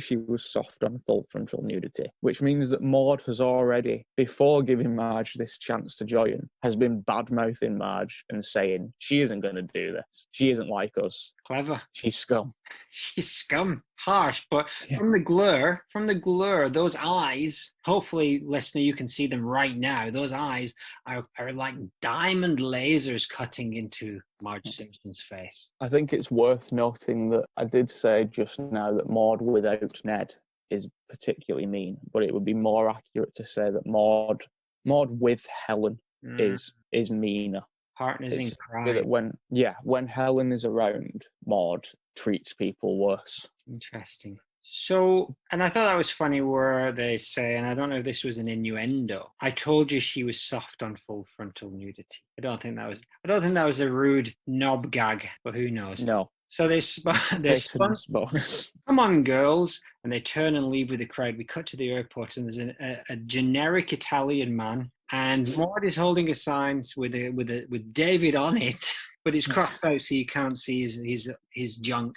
she was soft on full frontal nudity, which means that Maude has already, before giving Marge this chance to join, has been bad-mouthing Marge and saying she isn't going to do this. She isn't like us. Clever. She's scum. She's scum. Harsh, but from the glare, those eyes, hopefully, listener, you can see them right now. Those eyes are like diamond lasers cutting into Marge Simpson's face. I think it's worth noting that I did say just now that Maude without Ned is particularly mean, but it would be more accurate to say that Maude with Helen is meaner. Partners in crime. That when Helen is around, Maude treats people worse. Interesting. So, and I thought that was funny where they say, and I don't know if this was an innuendo, I told you she was soft on full frontal nudity. I don't think that was a rude knob gag, but who knows? No. So they spun. Satan's bonus. Come on, girls, and they turn and leave with the crowd. We cut to the airport, and there's a generic Italian man, and Maude is holding a sign with David on it, but it's crossed out so you can't see his junk,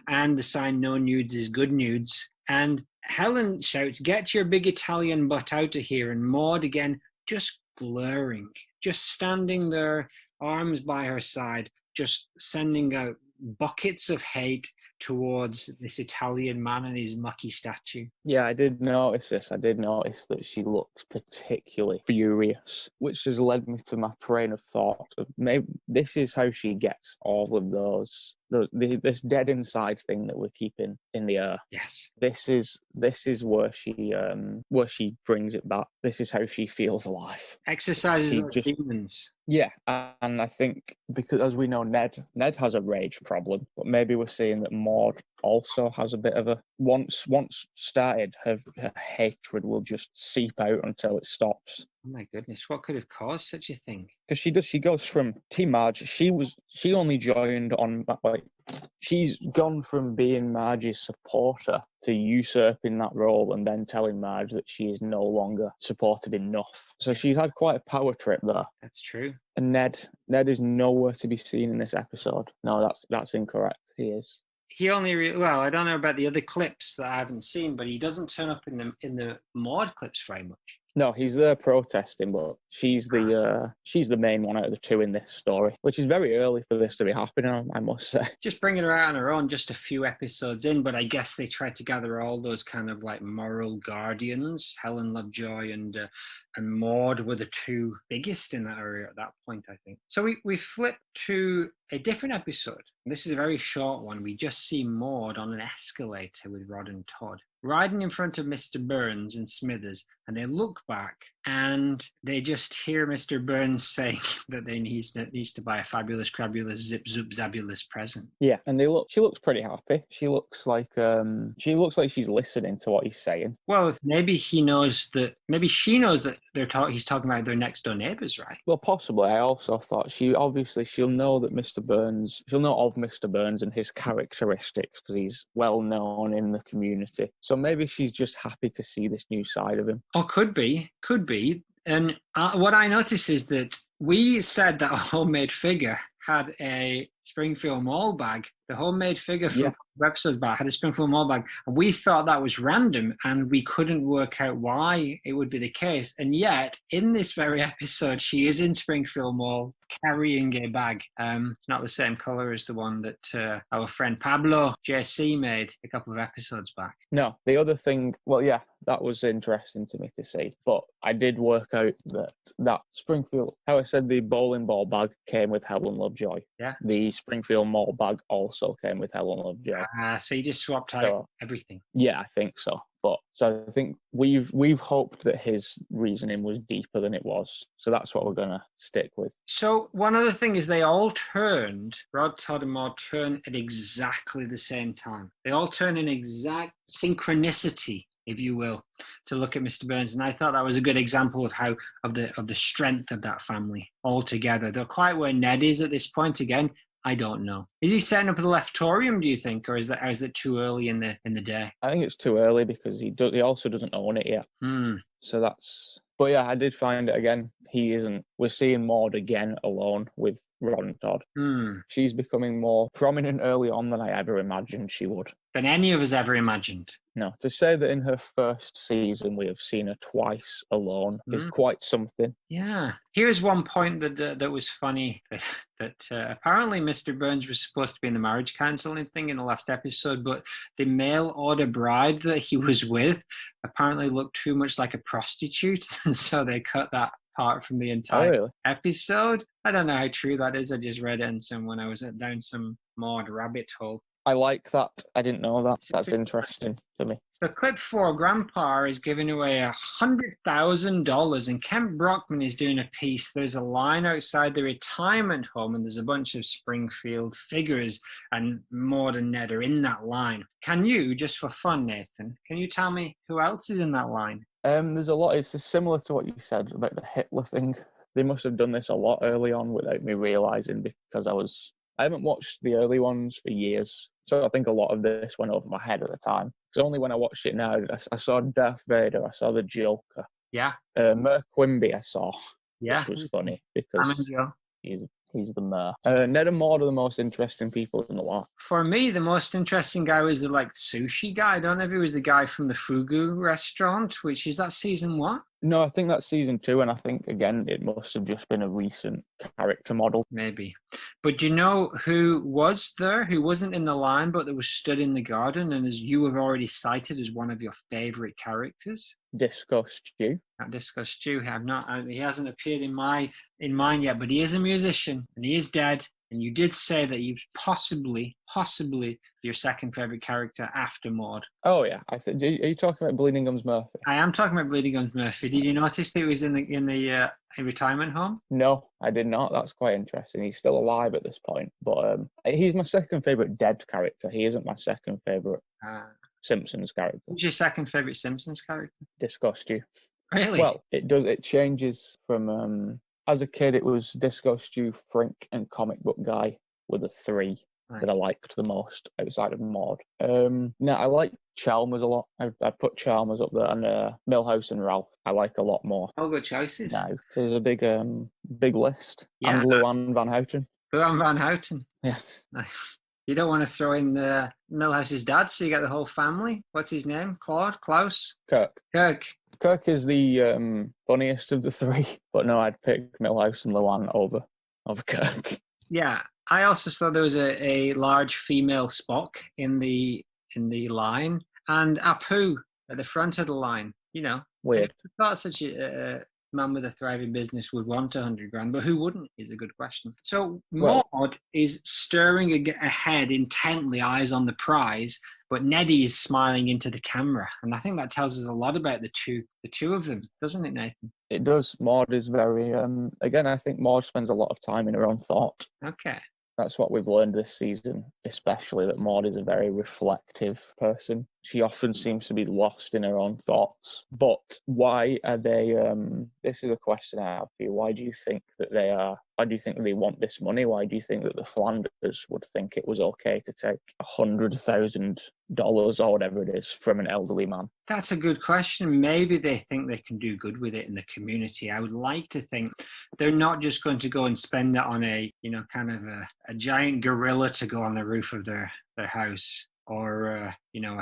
and the sign "No nudes is good nudes." And Helen shouts, "Get your big Italian butt out of here!" And Maude again, just blurring, just standing there, arms by her side, just sending out buckets of hate towards this Italian man and his mucky statue. Yeah, I did notice this. I did notice that she looks particularly furious, which has led me to my train of thought of maybe this is how she gets all of this dead inside thing that we're keeping in the air. Yes. This is where she brings it back. This is how she feels alive. Exercises those demons. Yeah, and I think because as we know, Ned has a rage problem, but maybe we're seeing that Maude also has a bit of a once started, her hatred will just seep out until it stops. Oh my goodness, what could have caused such a thing? Because she goes from Team Marge. She only joined on like she's gone from being Marge's supporter to usurping that role and then telling Marge that she is no longer supportive enough. So she's had quite a power trip there. That's true. And Ned is nowhere to be seen in this episode. No, that's incorrect. He is. He only well, I don't know about the other clips that I haven't seen, but he doesn't turn up in the Maude clips very much. No, he's there protesting, but she's the main one out of the two in this story, which is very early for this to be happening, I must say. Just bringing her out on her own, just a few episodes in, but I guess they tried to gather all those kind of like moral guardians. Helen Lovejoy and Maude were the two biggest in that area at that point, I think. So we flip to a different episode. This is a very short one. We just see Maude on an escalator with Rod and Todd, riding in front of Mr. Burns and Smithers, and they look back and they just hear Mr. Burns saying that they needs to buy a fabulous, crabulous, zip, zoop, zabulous present. Yeah, and she looks pretty happy. She looks like she's listening to what he's saying. Well, maybe she knows that he's talking about their next door neighbours, right? Well, possibly. I also thought she'll know that she'll know of Mr. Burns and his characteristics because he's well known in the community. So maybe she's just happy to see this new side of him. Oh, could be. And what I noticed is that we said that a homemade figure had a Springfield Mall bag. The homemade figure from episodes back had a Springfield Mall bag. And we thought that was random and we couldn't work out why it would be the case. And yet, in this very episode, she is in Springfield Mall carrying a bag. It's not the same colour as the one that our friend Pablo JC made a couple of episodes back. No, the other thing, well, yeah, that was interesting to me to see. But I did work out that Springfield, how I said the bowling ball bag came with Helen Lovejoy. Yeah. The Springfield Mall bag also came with Helen Lovejoy. So you just swapped out everything. Yeah, I think so. So I think we've hoped that his reasoning was deeper than it was. So that's what we're going to stick with. So one other thing is they all turned, Rod, Todd and Maude turned at exactly the same time. They all turned in exact synchronicity, if you will, to look at Mr. Burns. And I thought that was a good example of the strength of that family all together. They're quite where Ned is at this point again. I don't know. Is he setting up the leftorium, do you think, or is it too early in the day? I think it's too early because he also doesn't own it yet. So that's. But yeah, I did find it again. He isn't. We're seeing Maude again alone with Rod and Todd. She's becoming more prominent early on than I ever imagined she would. Than any of us ever imagined. No, to say that in her first season we have seen her twice alone is quite something. Yeah. Here's one point that was funny, that apparently Mr. Burns was supposed to be in the marriage counseling thing in the last episode, but the mail order bride that he was with apparently looked too much like a prostitute, and so they cut that part from the entire episode. I don't know how true that is. I just read it when I was down some Maude rabbit hole. I like that. I didn't know that. That's interesting to me. So clip 4, Grandpa is giving away $100,000 and Kent Brockman is doing a piece. There's a line outside the retirement home and there's a bunch of Springfield figures and Maude and Ned are in that line. Can you, just for fun, Nathan, can you tell me who else is in that line? There's a lot. It's similar to what you said about the Hitler thing. They must have done this a lot early on without me realising because I was I haven't watched the early ones for years, so I think a lot of this went over my head at the time. It's only when I watched it now, I saw Darth Vader, I saw the Joker. Yeah. Mer Quimby I saw, Yeah. which was funny I'm because in Joe. he's the Mer. Ned and Maude are the most interesting people in the lot. For me, the most interesting guy was the sushi guy. I don't know if he was the guy from the Fugu restaurant, which is that season what? No, I think that's season 2, and I think, again, it must have just been a recent character model. Maybe. But do you know who was there, who wasn't in the line, but that was stood in the garden, and as you have already cited as one of your favourite characters? Disco Stew. Not Disco Stew. He hasn't appeared in mine yet, but he is a musician, and he is dead. And you did say that he was possibly your second favourite character after Maude. Oh yeah, are you talking about Bleeding Gums Murphy? I am talking about Bleeding Gums Murphy. Did you notice that he was in the retirement home? No, I did not. That's quite interesting. He's still alive at this point, but he's my second favourite dead character. He isn't my second favourite Simpsons character. Who's your second favourite Simpsons character? Disco Stew. Really? Well, it changes from as a kid, it was Disco Stew, Frink, and Comic Book Guy were the 3 that I liked the most outside of Maude. No, I like Chalmers a lot. I'd put Chalmers up there, and Milhouse and Ralph I like a lot more. All good choices. Now, there's a big list. Yeah. And Luan Van Houten. Luan Van Houten. Yeah. Nice. You don't want to throw in Milhouse's dad, so you get the whole family. What's his name? Claude? Klaus? Kirk. Kirk is the funniest of the 3, but no, I'd pick Milhouse and Luan over Kirk. Yeah, I also saw there was a large female Spock in the line, and Apu at the front of the line. Weird. I thought such a man with a thriving business would want 100 grand, but who wouldn't is a good question. So Maude is stirring ahead intently, eyes on the prize, but Neddy is smiling into the camera, and I think that tells us a lot about the two of them, doesn't it, Nathan? It does. Maude is very again, I think Maude spends a lot of time in her own thought. Okay. That's what we've learned this season, especially that Maude is a very reflective person. She often seems to be lost in her own thoughts. But why are they, this is a question I have for you. Why do you think that why do you think they want this money? Why do you think that the Flanders would think it was okay to take $100,000 or whatever it is from an elderly man? That's a good question. Maybe they think they can do good with it in the community. I would like to think they're not just going to go and spend it on a giant gorilla to go on the roof of their house, or a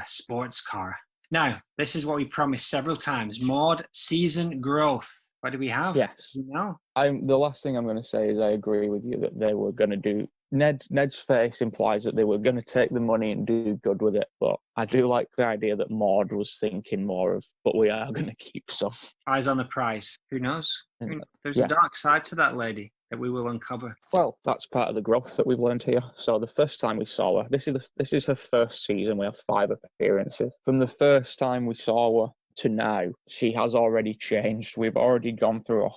sports car. Now, this is what we promised several times. Maude season growth. What do we have? Yes. No. The last thing I'm going to say is I agree with you that they were going to do. Ned's face implies that they were going to take the money and do good with it, but I do like the idea that Maude was thinking more of, but we are going to keep some. Eyes on the prize. Who knows? There's a dark side to that lady that we will uncover. Well, that's part of the growth that we've learned here. So the first time we saw her, this is her first season. We have 5 appearances. From the first time we saw her to now, she has already changed. We've already gone through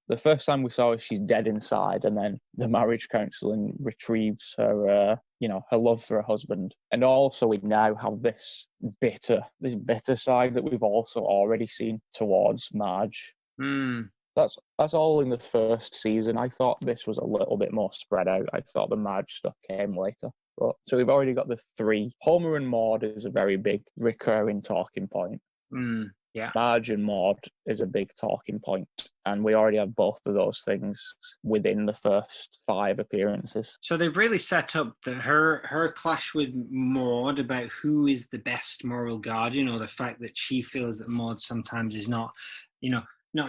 the first time we saw her, she's dead inside, and then the marriage counselling retrieves her, her love for her husband. And also we now have this bitter side that we've also already seen towards Marge. That's all in the first season. I thought this was a little bit more spread out. I thought the Marge stuff came later. So we've already got the 3. Homer and Maude is a very big recurring talking point. Yeah. Marge and Maude is a big talking point, and we already have both of those things within the first 5 appearances. So they've really set up her clash with Maude about who is the best moral guardian, or the fact that she feels that Maude sometimes is not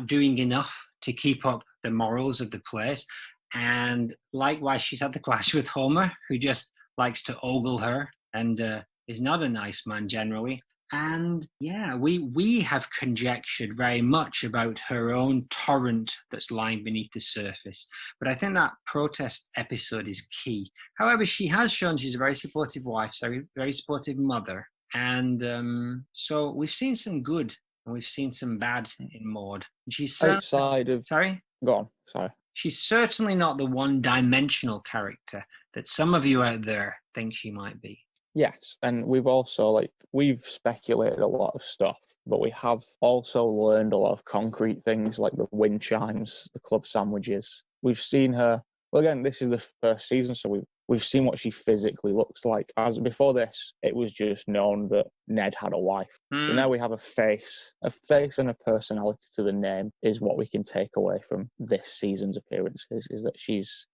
doing enough to keep up the morals of the place. And likewise, she's had the clash with Homer, who just likes to ogle her and is not a nice man generally. And yeah, we have conjectured very much about her own torrent that's lying beneath the surface. But I think that protest episode is key. However, she has shown she's a very supportive wife, very supportive mother. And so we've seen some good and we've seen some bad in Maude. She's outside of... Sorry? Go on, sorry. She's certainly not the one-dimensional character that some of you out there think she might be. Yes, and we've also, we've speculated a lot of stuff, but we have also learned a lot of concrete things, like the wind chimes, the club sandwiches. We've seen her, well, again, this is the first season, so we've seen what she physically looks like. As before this, it was just known that Ned had a wife. So now we have a face and a personality to the name is what we can take away from this season's appearances, is that she's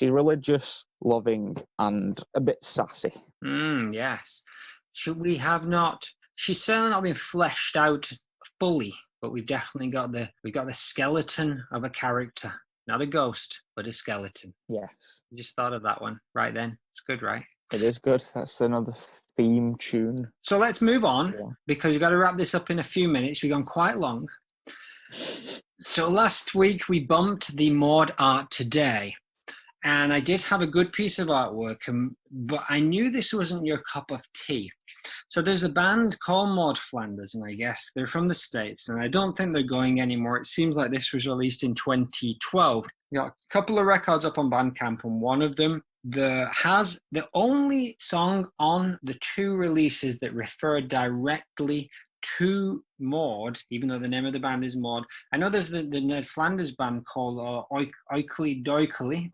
religious, loving, and a bit sassy. Yes. Should we have not? She's certainly not been fleshed out fully, but we've definitely got the skeleton of a character, not a ghost, but a skeleton. Yes. I just thought of that one right then. It's good, right? It is good. That's another theme tune. So let's move on because we've got to wrap this up in a few minutes. We've gone quite long. So last week we bumped the Maude art today. And I did have a good piece of artwork, but I knew this wasn't your cup of tea. So there's a band called Maude Flanders, and I guess they're from the States, and I don't think they're going anymore. It seems like this was released in 2012. We got a couple of records up on Bandcamp, and one of them has the only song on the two releases that refer directly to Maude, even though the name of the band is Maude. I know there's the Ned Flanders band called Oakley Dokley,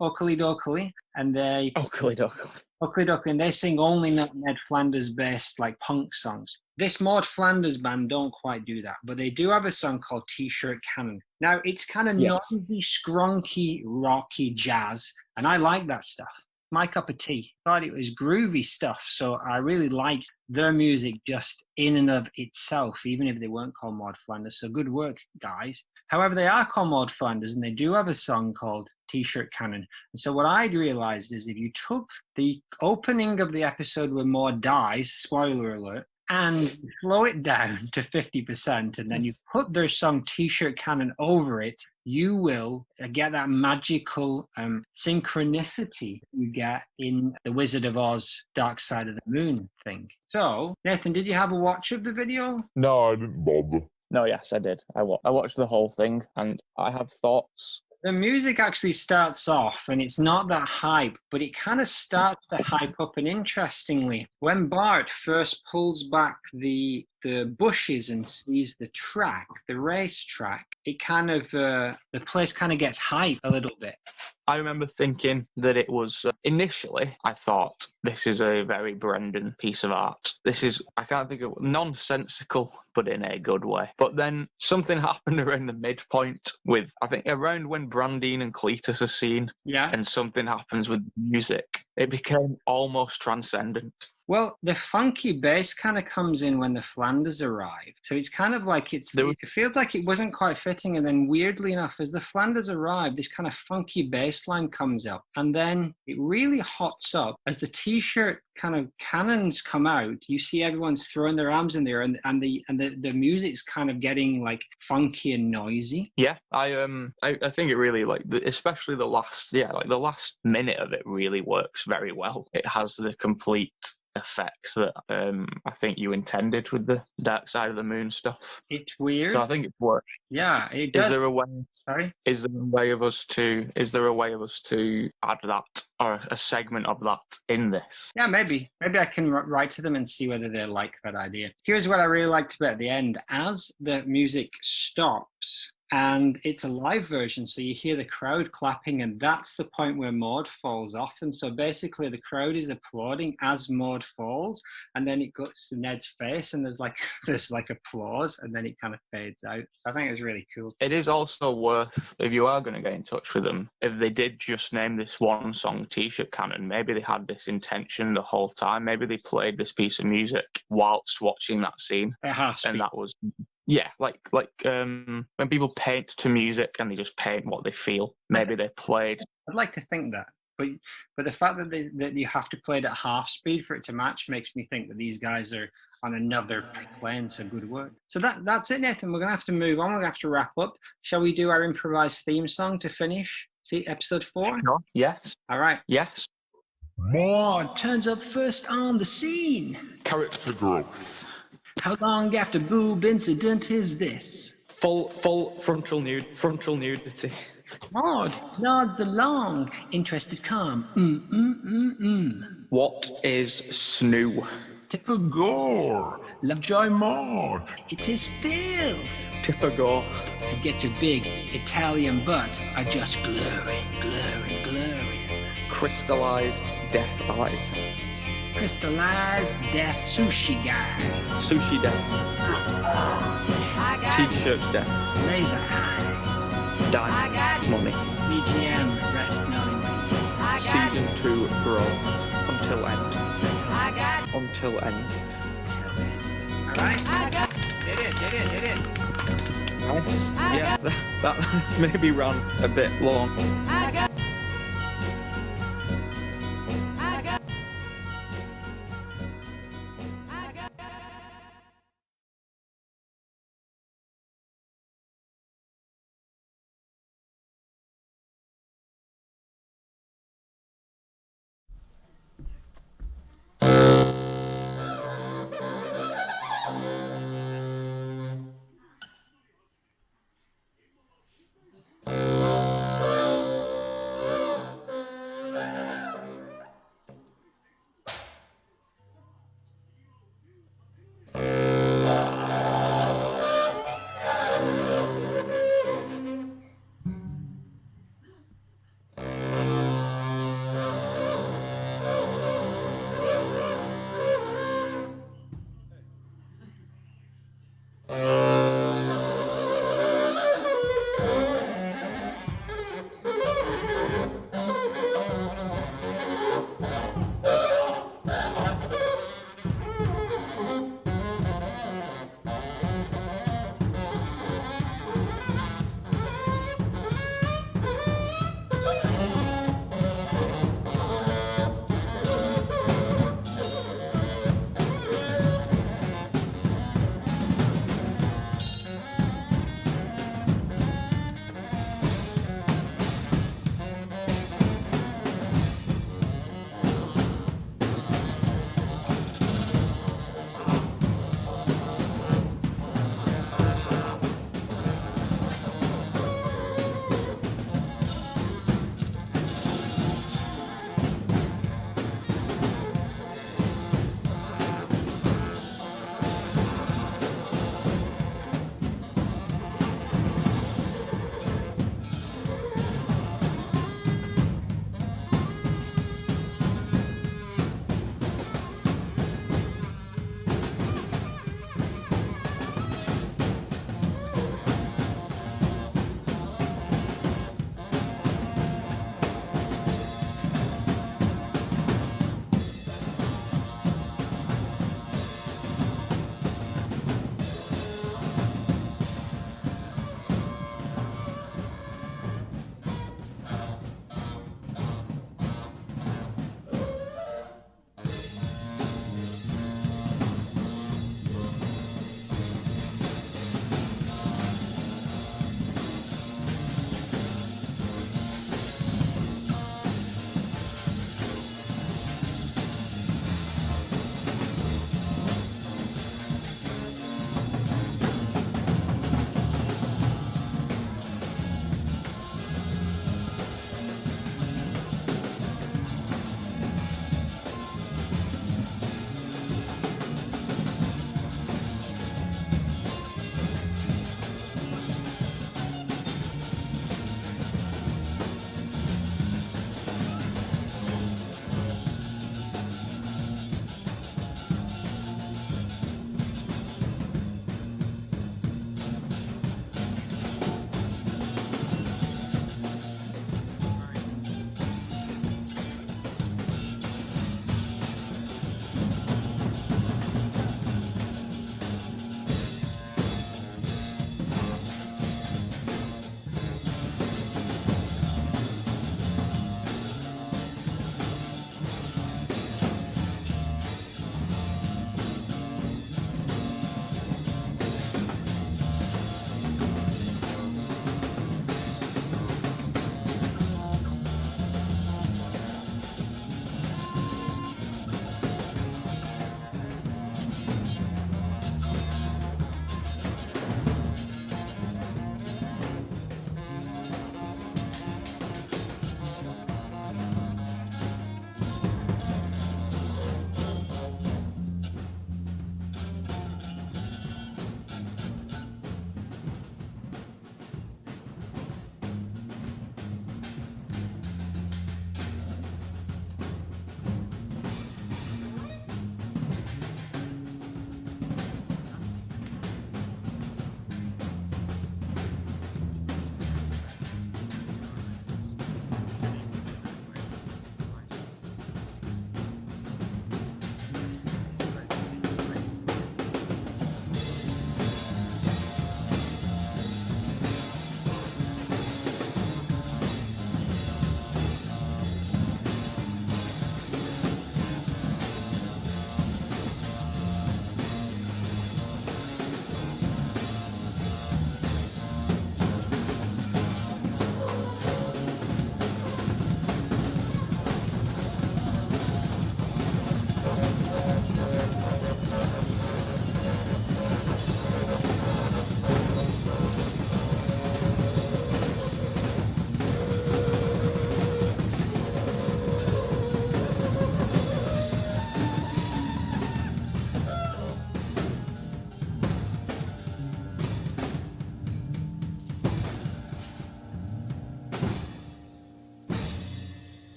and they and they sing only Ned Flanders based like punk songs. This Maude Flanders band don't quite do that, but they do have a song called T-Shirt Cannon. Now it's kind of noisy, scrunky, rocky jazz, and I like that stuff. My cup of tea. Thought it was groovy stuff, so I really liked their music just in and of itself, even if they weren't called Maude Flanders. So good work, guys. However, they are called Maude Flanders, and they do have a song called T-Shirt Cannon. And so what I'd realized is if you took the opening of the episode where Maude dies, spoiler alert, and slow it down to 50%, and then you put their song T-Shirt Cannon over it, you will get that magical synchronicity you get in the Wizard of Oz Dark Side of the Moon thing. So, Nathan, did you have a watch of the video? No, I didn't bother. No, yes, I did. I watched the whole thing, and I have thoughts. The music actually starts off, and it's not that hype, but it kind of starts to hype up. And interestingly, when Bart first pulls back the bushes and sees the track, the race track, it kind of, the place kind of gets hype a little bit. I remember thinking that it was, initially, I thought, this is a very Brendan piece of art. This is, I can't think of, nonsensical, but in a good way. But then something happened around the midpoint with, I think, around when Brandine and Cletus are seen, and something happens with music. It became almost transcendent. Well, the funky bass kind of comes in when the Flanders arrive. So it's kind of like it feels like it wasn't quite fitting. And then weirdly enough, as the Flanders arrive, this kind of funky bass line comes up. And then it really hots up as the T-shirt kind of cannons come out. You see everyone's throwing their arms in there, and the music's kind of getting like funky and noisy. Yeah, I think it really, like, especially the last minute of it really works very well. It has the complete effect that I think you intended with the Dark Side of the Moon stuff. It's weird. So I think it works. Yeah, it does. Is there a way? Sorry? Is there a way of us to add that, or a segment of that in this? Yeah, maybe I can write to them and see whether they like that idea. Here's what I really liked about the end. As the music stops, and it's a live version, so you hear the crowd clapping, and that's the point where Maude falls off. And so basically the crowd is applauding as Maude falls, and then it goes to Ned's face, and there's like applause, and then it kind of fades out. I think it was really cool. It is also worth, if you are going to get in touch with them, if they did just name this one song T-shirt Cannon, maybe they had this intention the whole time. Maybe they played this piece of music whilst watching that scene. It has to and be. That was... Yeah, like when people paint to music and they just paint what they feel. Maybe they played. I'd like to think that, but the fact that you have to play it at half speed for it to match makes me think that these guys are on another plane. So good work. So that's it, Nathan. We're gonna have to move on. We're gonna have to wrap up. Shall we do our improvised theme song to finish? See episode 4. No. Yes. All right. Yes. Maude turns up first on the scene. Character growth. How long after boob incident is this? Full frontal nudity. Maude nods along, interested calm. What is snoo? Tipper Gore. Lovejoy Maude. It is filth. Tipper gore. And get your big Italian butt are just glowing. Crystallized death eyes. Crystallized death sushi guy. Sushi death. T-shirts death. Laser eyes. Diamond money. BGM rest not in peace. Season 2 growth. Until end. Until end. Alright? Did it. Nice. Yeah, that maybe ran a bit long.